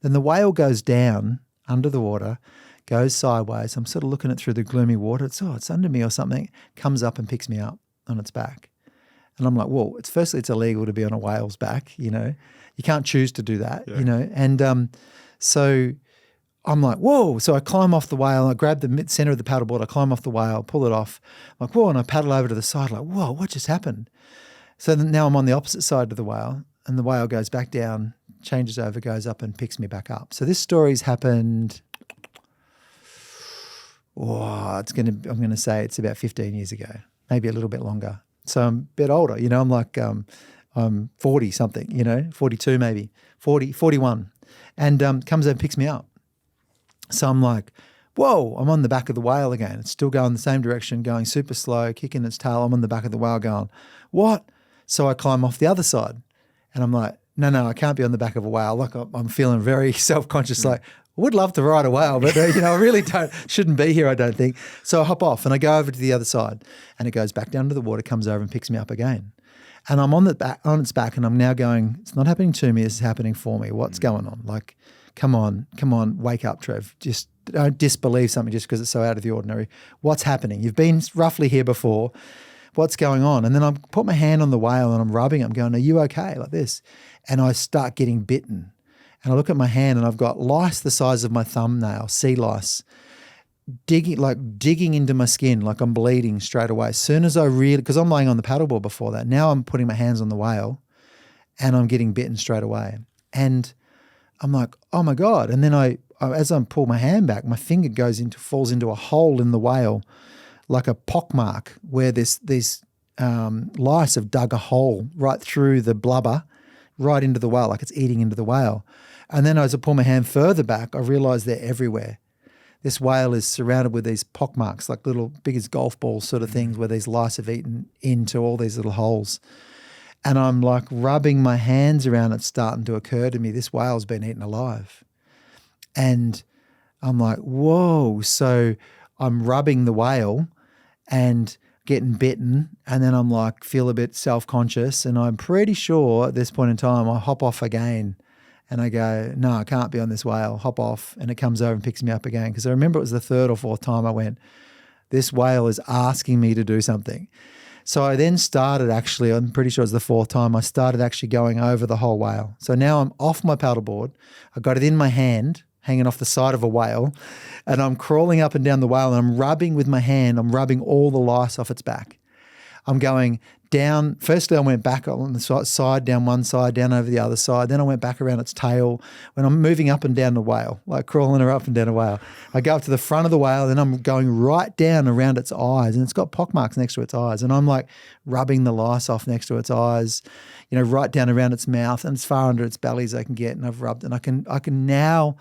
Then the whale goes down under the water, goes sideways. I'm sort of looking at it through the gloomy water. It's under me or something, comes up and picks me up on its back. And I'm like, well, it's illegal to be on a whale's back, you know. You can't choose to do that, you know. And so I'm like, whoa. So I climb off the whale. I grab the center of the paddleboard. I climb off the whale, pull it off. I'm like, whoa. And I paddle over to the side like, whoa, what just happened? So then now I'm on the opposite side of the whale, and the whale goes back down, changes over, goes up and picks me back up. So this story's happened, I'm going to say it's about 15 years ago, maybe a little bit longer. So I'm a bit older, you know, I'm like, I'm 40 something, you know, 42 maybe, 41, and comes over and picks me up. So I'm like, whoa, I'm on the back of the whale again. It's still going the same direction, going super slow, kicking its tail. I'm on the back of the whale going, what? So I climb off the other side and I'm like, no, I can't be on the back of a whale. Like I'm feeling very self-conscious, like I would love to ride a whale, but you know, I really shouldn't be here, I don't think. So I hop off and I go over to the other side, and it goes back down to the water, comes over and picks me up again. And I'm on its back, and I'm now going, it's not happening to me, it's happening for me. What's going on? Like, come on, wake up, Trev. Just don't disbelieve something just because it's so out of the ordinary. What's happening? You've been roughly here before. What's going on? And then I put my hand on the whale and I'm rubbing it. I'm going, are you okay? Like this. And I start getting bitten. And I look at my hand and I've got lice the size of my thumbnail, sea lice, digging into my skin, like I'm bleeding straight away. As soon as because I'm laying on the paddleboard before that, now I'm putting my hands on the whale and I'm getting bitten straight away. And I'm like, oh my God. And then I as I pull my hand back, my finger falls into a hole in the whale, like a pockmark where these lice have dug a hole right through the blubber, right into the whale, like it's eating into the whale. And then as I pull my hand further back, I realise they're everywhere. This whale is surrounded with these pockmarks, like little, big as golf balls sort of things, where these lice have eaten into all these little holes. And I'm like rubbing my hands around, it's starting to occur to me, this whale's been eaten alive. And I'm like, whoa. So I'm rubbing the whale and getting bitten, and then I'm like, feel a bit self-conscious, and I'm pretty sure at this point in time I hop off again and I go, no, I can't be on this whale, hop off, and it comes over and picks me up again, because I remember it was the third or fourth time I went, this whale is asking me to do something. So I then started actually, I'm pretty sure it was the fourth time, I started actually going over the whole whale. So now I'm off my paddleboard, I got it in my hand, hanging off the side of a whale, and I'm crawling up and down the whale, and I'm rubbing with my hand, I'm rubbing all the lice off its back. I'm going down, firstly I went back on the side, down one side, down over the other side, then I went back around its tail. When I'm moving up and down the whale, like crawling her up and down a whale, I go up to the front of the whale, then I'm going right down around its eyes, and it's got pockmarks next to its eyes, and I'm like rubbing the lice off next to its eyes, you know, right down around its mouth and as far under its belly as I can get, and I've rubbed, and I can now,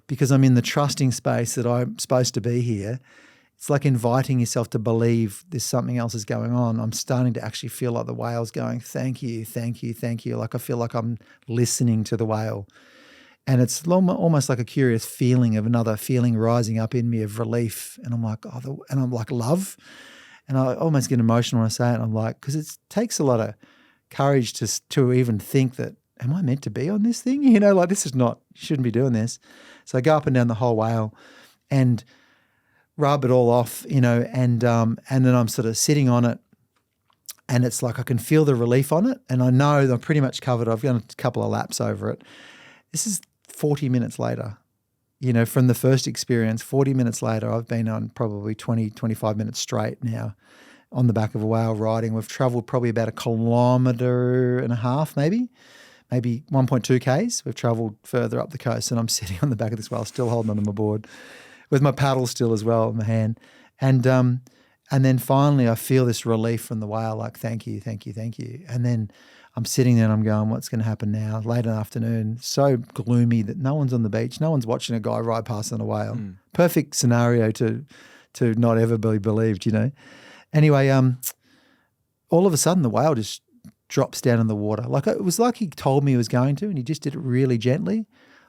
because I'm in the trusting space that I'm supposed to be here, it's like inviting yourself to believe there's something else is going on. I'm starting to actually feel like the whale's going, thank you, thank you, thank you. Like I feel like I'm listening to the whale. And it's almost like a curious feeling of another feeling rising up in me of relief. And I'm like, and I'm like, love. And I almost get emotional when I say it. And I'm like, because it takes a lot of courage to even think that, am I meant to be on this thing? You know, like this is not, you shouldn't be doing this. So I go up and down the whole whale and rub it all off, you know, and then I'm sort of sitting on it, and it's like I can feel the relief on it, and I know that I'm pretty much covered. I've done a couple of laps over it. This is 40 minutes later, you know, from the first experience. 40 minutes later, I've been on probably 20, 25 minutes straight now on the back of a whale riding. We've travelled probably about 1.5 kilometres, maybe 1.2 Ks. We've travelled further up the coast, and I'm sitting on the back of this whale, still holding onto my board, with my paddle still as well in my hand. And then finally I feel this relief from the whale, like, thank you, thank you, thank you. And then I'm sitting there and I'm going, what's going to happen now? Late in the afternoon, so gloomy that no one's on the beach. No one's watching a guy ride past on a whale. Perfect scenario to not ever be believed, you know. Anyway, all of a sudden the whale just drops down in the water. Like it was like he told me he was going to, and he just did it really gently.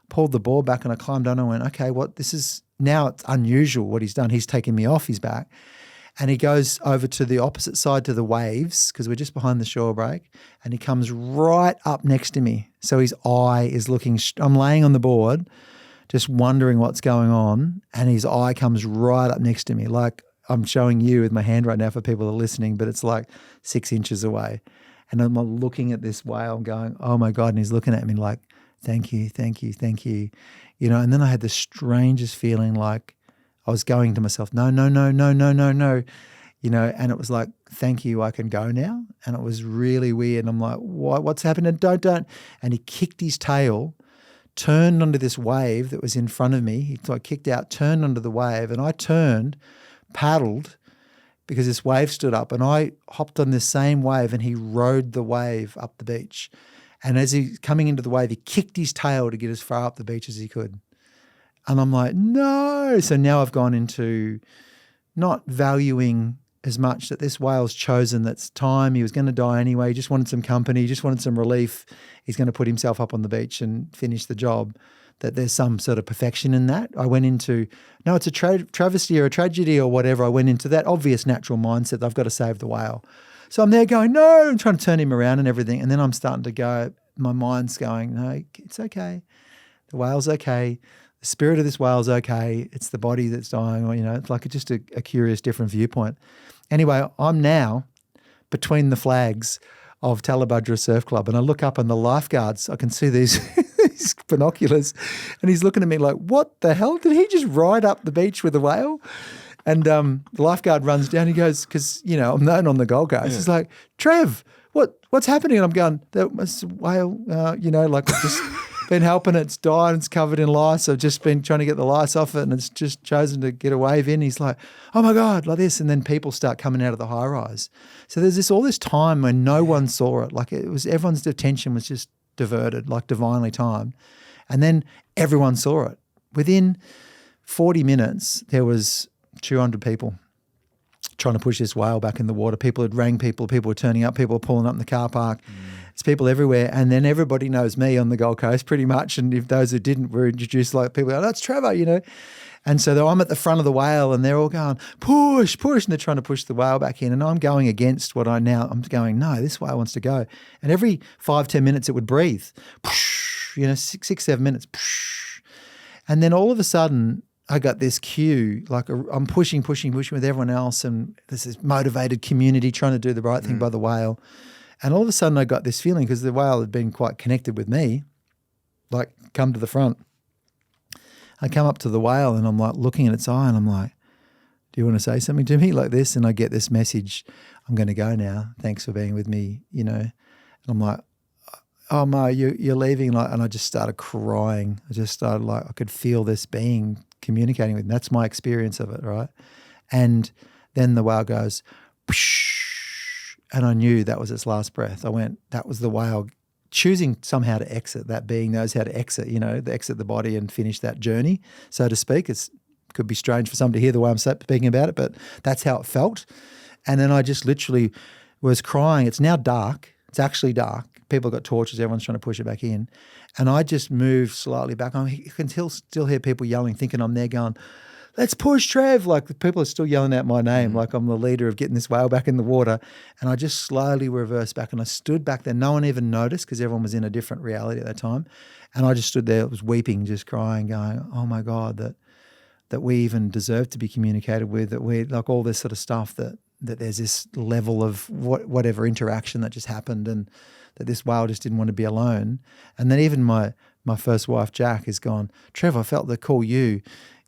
Pulled the board back and I climbed down and went, okay, now it's unusual what he's done. He's taken me off his back, and he goes over to the opposite side to the waves, because we're just behind the shore break, and he comes right up next to me. So his eye is looking, I'm laying on the board just wondering what's going on, and his eye comes right up next to me. Like I'm showing you with my hand right now for people that are listening, but it's like 6 inches away. And I'm looking at this whale going, oh my God, and he's looking at me like, thank you, thank you, thank you. You know, and then I had the strangest feeling like I was going to myself, no, no, no, no, no, no, no. You know, and it was like, thank you, I can go now. And it was really weird. And I'm like, what's happening? Don't. And he kicked his tail, turned onto this wave that was in front of me. He kicked out, turned onto the wave, and I turned, paddled, because this wave stood up, and I hopped on this same wave, and he rode the wave up the beach. And as he's coming into the wave, he kicked his tail to get as far up the beach as he could. And I'm like, no. So now I've gone into not valuing as much that this whale's chosen, that's time. He was going to die anyway. He just wanted some company. He just wanted some relief. He's going to put himself up on the beach and finish the job. That there's some sort of perfection in that. I went into, no, it's a travesty or a tragedy or whatever. I went into that obvious natural mindset that I've got to save the whale. So I'm there going, no, I'm trying to turn him around and everything. And then I'm starting to go, my mind's going, no, it's okay. The whale's okay. The spirit of this whale's okay. It's the body that's dying, or, you know, it's like just a curious different viewpoint. Anyway, I'm now between the flags of Talabudra Surf Club, and I look up and the lifeguards, I can see these binoculars, and he's looking at me like, what the hell? Did he just ride up the beach with a whale? And the lifeguard runs down. He goes, because, you know, I'm known on the Gold Coast. Yeah. He's like, Trev, what's happening? And I'm going, that was a whale, you know, like just been helping it's died and it's covered in lice. I've just been trying to get the lice off it and it's just chosen to get a wave in. He's like, oh my God, like this. And then people start coming out of the high rise. So there's all this time when no one saw it. Like it was, everyone's attention was just diverted, like divinely timed. And then everyone saw it. Within 40 minutes, there was 200 people trying to push this whale back in the water. People had rang people were turning up, people were pulling up in the car park. It's people everywhere. And then everybody knows me on the Gold Coast pretty much. And if those who didn't were introduced, like people go, that's Trevor, you know. And so I'm at the front of the whale and they're all going, push, push. And they're trying to push the whale back in. And I'm going against I'm going, no, this whale wants to go. And every 5-10 minutes it would breathe, you know, 6-7 minutes. And then all of a sudden, I got this cue, like I'm pushing with everyone else, and there's this motivated community trying to do the right thing by the whale. And all of a sudden I got this feeling, because the whale had been quite connected with me, like come to the front. I come up to the whale and I'm like looking at its eye and I'm like, do you want to say something to me like this? And I get this message, I'm going to go now. Thanks for being with me, you know. And I'm like, oh, Mo, you're leaving. Like, and I just started crying. I just started like, I could feel this being communicating with me. That's my experience of it, right? And then the whale goes, whoosh, and I knew that was its last breath. I went, that was the whale choosing somehow to exit. That being knows how to exit, you know, to exit the body and finish that journey, so to speak. It could be strange for some to hear the way I'm speaking about it, but that's how it felt. And then I just literally was crying. It's now dark. It's actually dark. People got torches. Everyone's trying to push it back in. And I just moved slightly back. You can still hear people yelling, thinking I'm there going, let's push Trev. Like the people are still yelling out my name, like I'm the leader of getting this whale back in the water. And I just slowly reversed back and I stood back there. No one even noticed because everyone was in a different reality at that time. And I just stood there, was weeping, just crying, going, oh my God, that we even deserve to be communicated with, that we, like all this sort of stuff, that there's this level of whatever interaction that just happened, and that this whale just didn't want to be alone. And then even my first wife, Jack, has gone, Trev, I felt the call you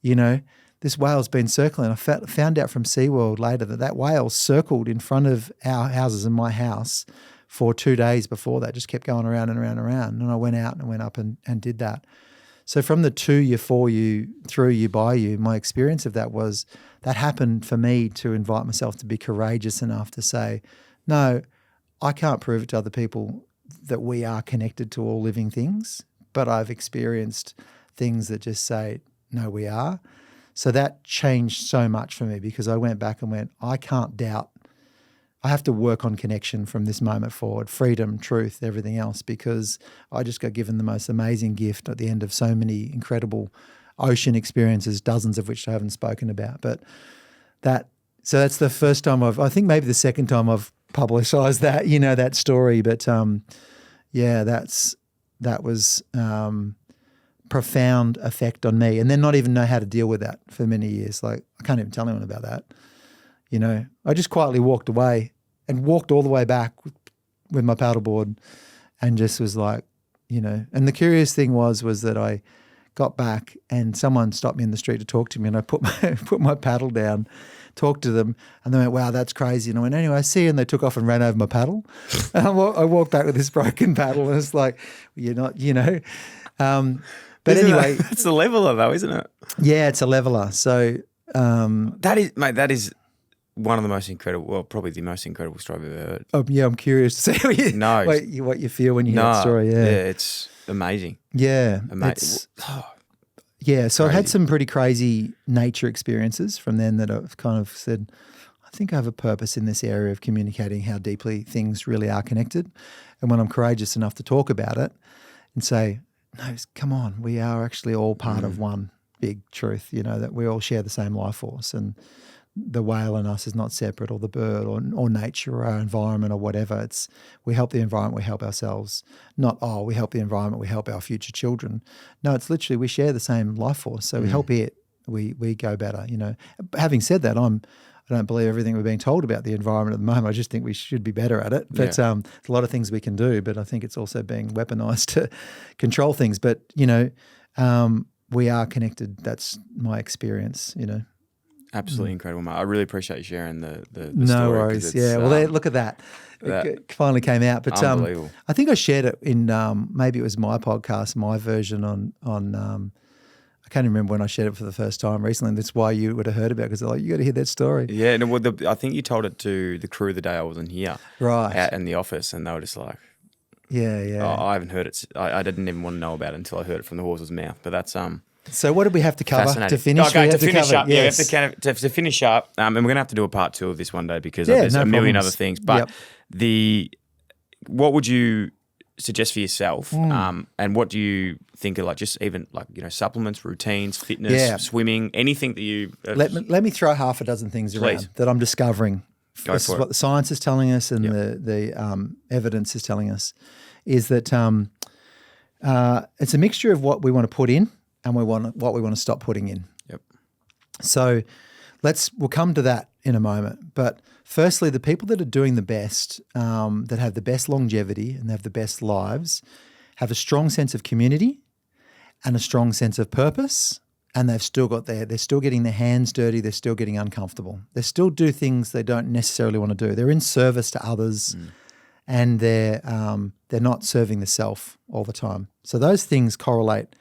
know, this whale's been circling. I found out from SeaWorld later that whale circled in front of our houses and my house for 2 days before that, just kept going around and around and around. And I went out and went up and did that. So from the to you, for you, through you, by you, my experience of that was that happened for me to invite myself to be courageous enough to say, no, I can't prove it to other people that we are connected to all living things, but I've experienced things that just say, no, we are. So that changed so much for me, because I went back and went, I can't doubt. I have to work on connection from this moment forward, freedom, truth, everything else, because I just got given the most amazing gift at the end of so many incredible ocean experiences, dozens of which I haven't spoken about. But so that's the first time I think maybe the second time I've publicized that, you know, that story. But yeah, that was profound effect on me, and then not even know how to deal with that for many years. Like I can't even tell anyone about that. You know, I just quietly walked away and walked all the way back with my paddleboard, and just was like, you know. And the curious thing was that I got back and someone stopped me in the street to talk to me, and I put my paddle down, talked to them, and they went, wow, that's crazy. And I went, anyway, see you. And they took off and ran over my paddle. And I walked back with this broken paddle, and it's like, you're not, you know. But anyway. It's a leveler though, isn't it? Yeah, it's a leveler. So that is one of the most incredible, well, probably the most incredible story I've ever heard. Oh, yeah, I'm curious to see what you feel when you hear that story. Yeah, it's amazing. Yeah, amazing. Yeah, so I've had some pretty crazy nature experiences from then that I've kind of said, I think I have a purpose in this area of communicating how deeply things really are connected. And when I'm courageous enough to talk about it and say, no, come on, we are actually all part of one big truth, you know, that we all share the same life force, and the whale and us is not separate, or the bird or nature or our environment or whatever. It's we help the environment, we help ourselves. Not, we help the environment, we help our future children. No, it's literally we share the same life force. So we help it, we go better, you know. Having said that, I don't believe everything we're being told about the environment at the moment. I just think we should be better at it. But there's a lot of things we can do, but I think it's also being weaponized to control things. But, you know, we are connected. That's my experience, you know. Absolutely incredible, mate. I really appreciate you sharing the No story. 'Cause worries. it's, Yeah. Well, look at that. It finally came out. But unbelievable. I think I shared it in maybe it was my podcast, my version on I can't remember when I shared it for the first time recently. And that's why you would have heard about it because they're like, you got to hear that story. Yeah, no, well, I think you told it to the crew the day I wasn't here. Right. Out in the office, and they were just like, Yeah. I haven't heard it. I didn't even want to know about it until I heard it from the horse's mouth. But that's So what did we have to cover fascinating. to finish? Okay, We to have finish cover- up. yes. Yeah, we have to finish up, and we're going to have to do a part 2 of this one day because Yeah, there's no a million problems. other things. But Yep. what would you suggest for yourself? And what do you think of, like, just even like, supplements, routines, fitness, Yeah. swimming, anything that you Let me throw half a dozen things Please. around that I'm discovering. Go This for is it. what the science is telling us and the evidence is telling us is that it's a mixture of what we want to put in and what we want to stop putting in. Yep. So we'll come to that in a moment. But firstly, the people that are doing the best, that have the best longevity and have the best lives, have a strong sense of community and a strong sense of purpose. And they're still getting their hands dirty. They're still getting uncomfortable. They still do things they don't necessarily want to do. They're in service to others, and they're not serving the self all the time. So those things correlate.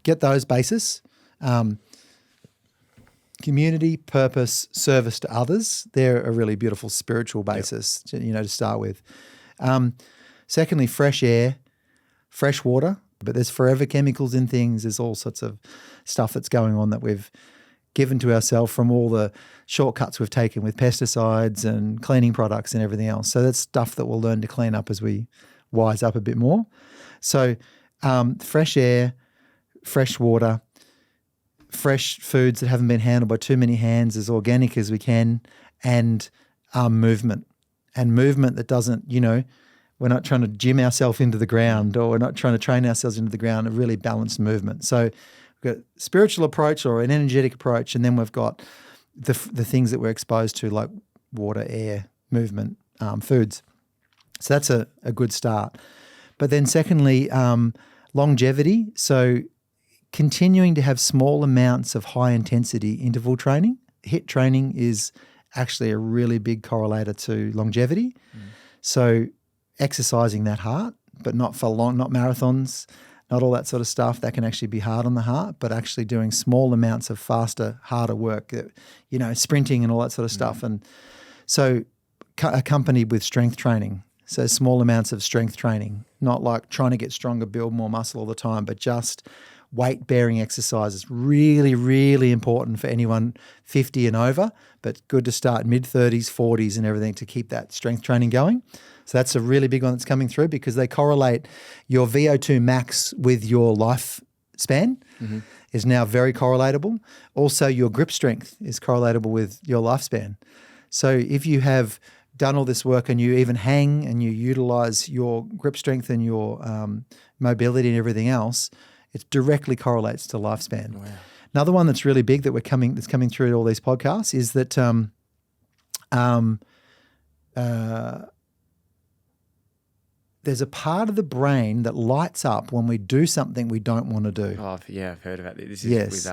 Get those bases: community, purpose, service to others. They're a really beautiful spiritual basis, to start with. Secondly, fresh air, fresh water. But there's forever chemicals in things. There's all sorts of stuff that's going on that we've given to ourselves from all the shortcuts we've taken with pesticides and cleaning products and everything else. So that's stuff that we'll learn to clean up as we wise up a bit more. So fresh air, fresh water, fresh foods that haven't been handled by too many hands, as organic as we can, and movement. And movement that doesn't, we're not trying to gym ourselves into the ground, or we're not trying to train ourselves into the ground, a really balanced movement. So we've got a spiritual approach or an energetic approach, and then we've got the things that we're exposed to, like water, air, movement, foods. So that's a good start. But then secondly, longevity. So continuing to have small amounts of high intensity interval training. HIIT training is actually a really big correlator to longevity. So exercising that heart, but not for long, not marathons, not all that sort of stuff. That can actually be hard on the heart, but actually doing small amounts of faster, harder work, sprinting and all that sort of stuff. And so accompanied with strength training. So small amounts of strength training, not like trying to get stronger, build more muscle all the time, but just weight-bearing exercises. Really, really important for anyone 50 and over, but good to start mid-30s, 40s and everything to keep that strength training going. So that's a really big one that's coming through because they correlate your VO2 max with your lifespan is now very correlatable. Also, your grip strength is correlatable with your lifespan. So if you have done all this work and you even hang and you utilize your grip strength and your mobility and everything else, it directly correlates to lifespan. Wow. Another one that's really big that's coming through all these podcasts is that there's a part of the brain that lights up when we do something we don't want to do. Oh, yeah, I've heard about this. This is with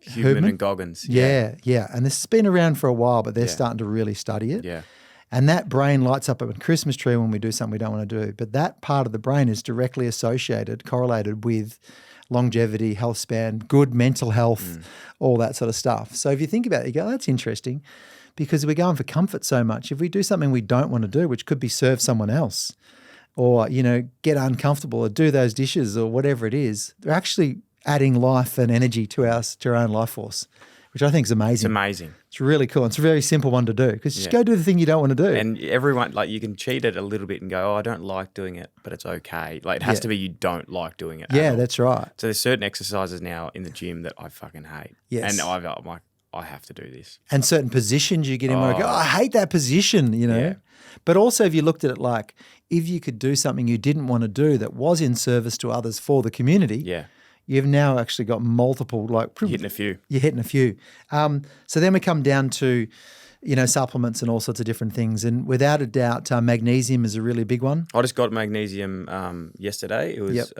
Huberman and Goggins. Yeah. And this has been around for a while, but they're starting to really study it. Yeah. And that brain lights up at a Christmas tree when we do something we don't want to do. But that part of the brain is directly correlated with longevity, health span, good mental health, all that sort of stuff. So if you think about it, you go, that's interesting because we're going for comfort so much. If we do something we don't want to do, which could be serve someone else or, get uncomfortable or do those dishes or whatever it is, they're actually adding life and energy to our own life force, which I think is amazing. It's amazing. It's really cool. It's a very simple one to do because just go do the thing you don't want to do. And everyone, you can cheat it a little bit and go, I don't like doing it, but it's okay. It has to be you don't like doing it. Yeah, that's right. So there's certain exercises now in the gym that I fucking hate. Yes. And I'm like, I have to do this. And certain positions you get in where I go, I hate that position, Yeah. But also if you looked at it like if you could do something you didn't want to do that was in service to others for the community, you've now actually got multiple, You're hitting a few. You're hitting a few. So then we come down to, supplements and all sorts of different things. And without a doubt, magnesium is a really big one. I just got magnesium yesterday. It was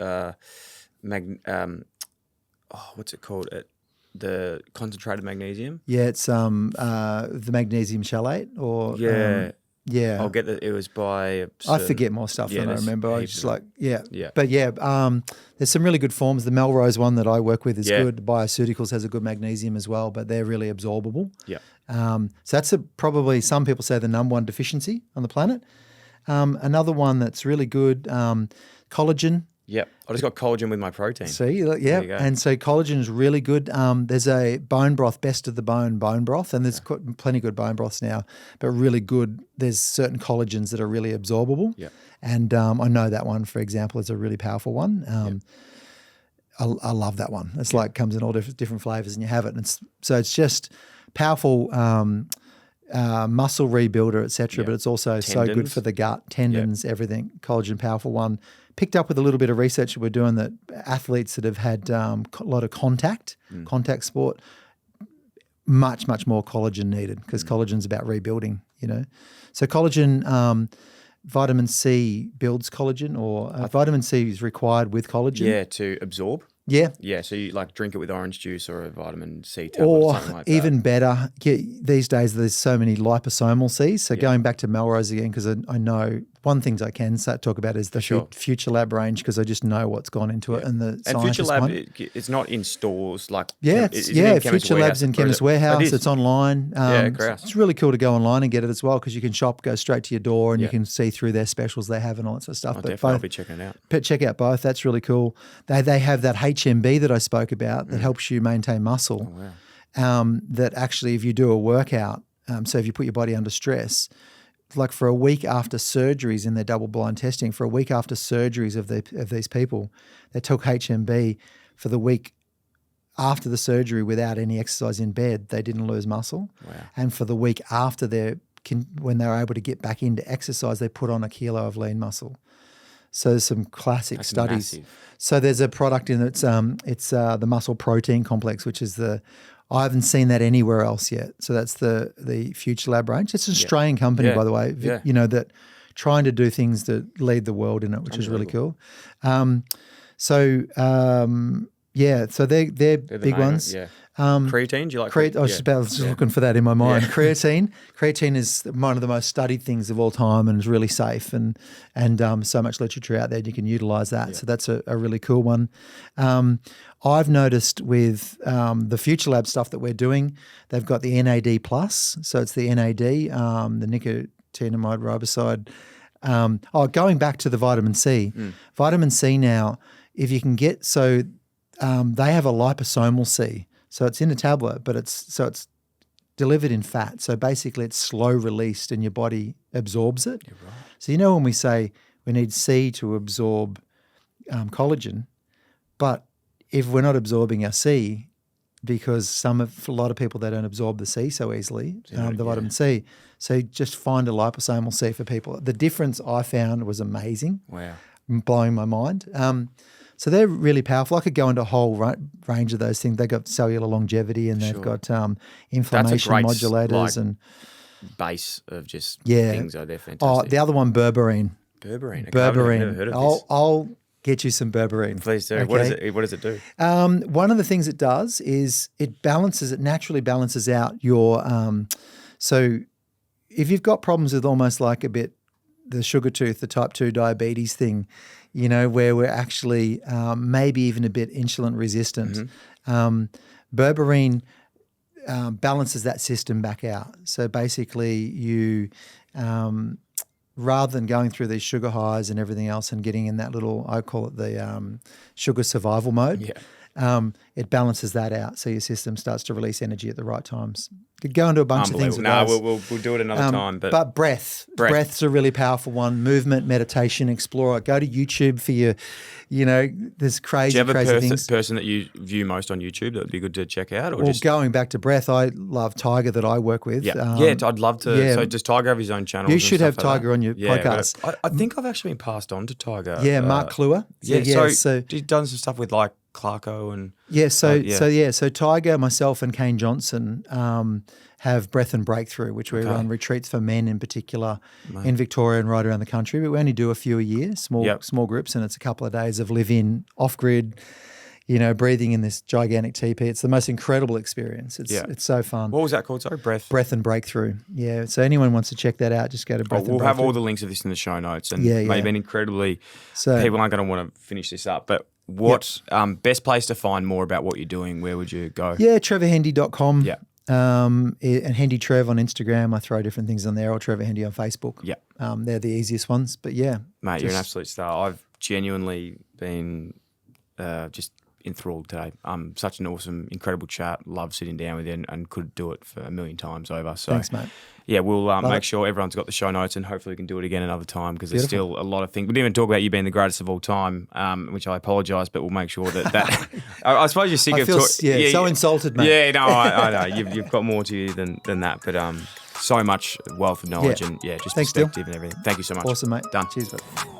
what's it called? the concentrated magnesium. Yeah, it's the magnesium chalate or yeah. I'll get that. It was by. I forget more stuff than I there's remember. I heaps just of like Yeah. But there's some really good forms. The Melrose one that I work with is Yeah. good. Bioceuticals has a good magnesium as well, but they're really absorbable. Yeah. So that's probably some people say the number one deficiency on the planet. Another one that's really good, collagen. Yep. I just got collagen with my protein. See, There you go. and so collagen is really good. There's a bone broth, best of the bone broth, and there's plenty of good bone broths now, but really good. There's certain collagens that are really absorbable. Yeah. And I know that one, for example, is a really powerful one. I love that one. It's like comes in all different flavors, and you have it. And it's just powerful muscle rebuilder, etc. But it's also so good Tendons. for the gut, tendons, everything. Collagen, powerful one. Picked up with a little bit of research that we're doing that athletes that have had a lot of contact sport, much more collagen needed because collagen's about rebuilding. So collagen. Vitamin C builds collagen, or vitamin C is required with collagen. Yeah, to absorb. Yeah. Yeah, so you like drink it with orange juice or a vitamin C tablet Or or something like that. even better, these days there's so many liposomal Cs. So going back to Melrose again, because I know one things I can talk about is the Future Lab range, because I just know what's gone into it and the And Future scientists Lab, one. it's not in stores like Future Lab's in Chemist Warehouse. It's online. grouse. It's really cool to go online and get it as well, because you can go straight to your door and you can see through their specials they have and all that sort of stuff. I'll be checking it out. But check out both. That's really cool. They have that HMB that I spoke about that helps you maintain muscle. Oh, wow. That actually, if you do a workout, so if you put your body under stress, like for a week after surgeries in their double-blind testing, for a week after surgeries of these people, they took HMB for the week after the surgery without any exercise in bed. They didn't lose muscle. Wow. And for the week after when they were able to get back into exercise, they put on a kilo of lean muscle. So there's some classic studies. Massive. So there's a product in it's the muscle protein complex, which is I haven't seen that anywhere else yet. So that's the Future Lab range. It's an Australian company, by the way. Yeah. That trying to do things that lead the world in it, which is really cool. So they're They're the big main ones. Yeah. Creatine, do you like I was just looking for that in my mind. Creatine is one of the most studied things of all time and is really safe, and so much literature out there, you can utilize that. Yeah. So that's a really cool one. I've noticed with the Future Lab stuff that we're doing, they've got the NAD+. So it's the NAD, the nicotinamide riboside. Going back to the vitamin C. Vitamin C now, if you can get, they have a liposomal C. So it's in a tablet, but it's delivered in fat. So basically it's slow released and your body absorbs it. You're right. So when we say we need C to absorb collagen, but if we're not absorbing our C, because a lot of people, they don't absorb the C so easily, the vitamin C. So just find a liposomal C for people. The difference I found was amazing. Wow. Blowing my mind. So they're really powerful. I could go into a whole range of those things. They've got cellular longevity and they've got inflammation modulators and base of just things. They're fantastic. The other one, berberine. Berberine. Berberine. I've never heard of this. I'll get you some berberine. Please do. Okay? What does it do? One of the things it does is it naturally balances out your. So if you've got problems with almost like a bit the sugar tooth, the type 2 diabetes thing, where we're actually maybe even a bit insulin resistant. Berberine balances that system back out. So basically you, rather than going through these sugar highs and everything else and getting in that little, I call it the sugar survival mode, it balances that out. So your system starts to release energy at the right times. Could go into a bunch of things. We'll do it another time. But breath's a really powerful one. Movement, meditation, explore. Go to YouTube for your, there's crazy, do you have things. person that you view most on YouTube that would be good to check out? Or going back to breath, I love Tiger that I work with. I'd love to. Yeah. So does Tiger have his own channel? You should have Tiger on your podcast. I think I've actually been passed on to Tiger. Yeah, Mark Kluwer. So he's done some stuff with like Clarko and So Tiger, myself, and Kane Johnson have Breath and Breakthrough, which we run retreats for men in particular in Victoria and right around the country. But we only do a few a year, small groups, and it's a couple of days of live in, off grid, breathing in this gigantic teepee. It's the most incredible experience. It's so fun. What was that called? Sorry, Breath and Breakthrough. Yeah. So anyone wants to check that out, just go to Breath and We'll Breakthrough. have all the links of this in the show notes, and Yeah. maybe incredibly, So- people aren't going to want to finish this up, but what best place to find more about what you're doing? Where would you go? Yeah, trevorhendy.com. Yeah. And Hendy Trev on Instagram. I throw different things on there, or Trevor Hendy on Facebook. Yeah. They're the easiest ones. But yeah. Mate, you're an absolute star. I've genuinely been just enthralled today. Such an awesome, incredible chat. Love sitting down with you and could do it for a million times over. So Thanks, mate. Yeah, we'll make it. sure everyone's got the show notes, and hopefully we can do it again another time, because there's Beautiful. still a lot of things. We didn't even talk about you being the greatest of all time, which I apologise, but we'll make sure that I suppose you're sick I of feel talking. insulted, mate. Yeah, no, I know. You've got more to you than that, but so much wealth of knowledge and just Thanks, Dill. perspective and everything. Thank you so much. Awesome, mate. Done. Cheers, mate.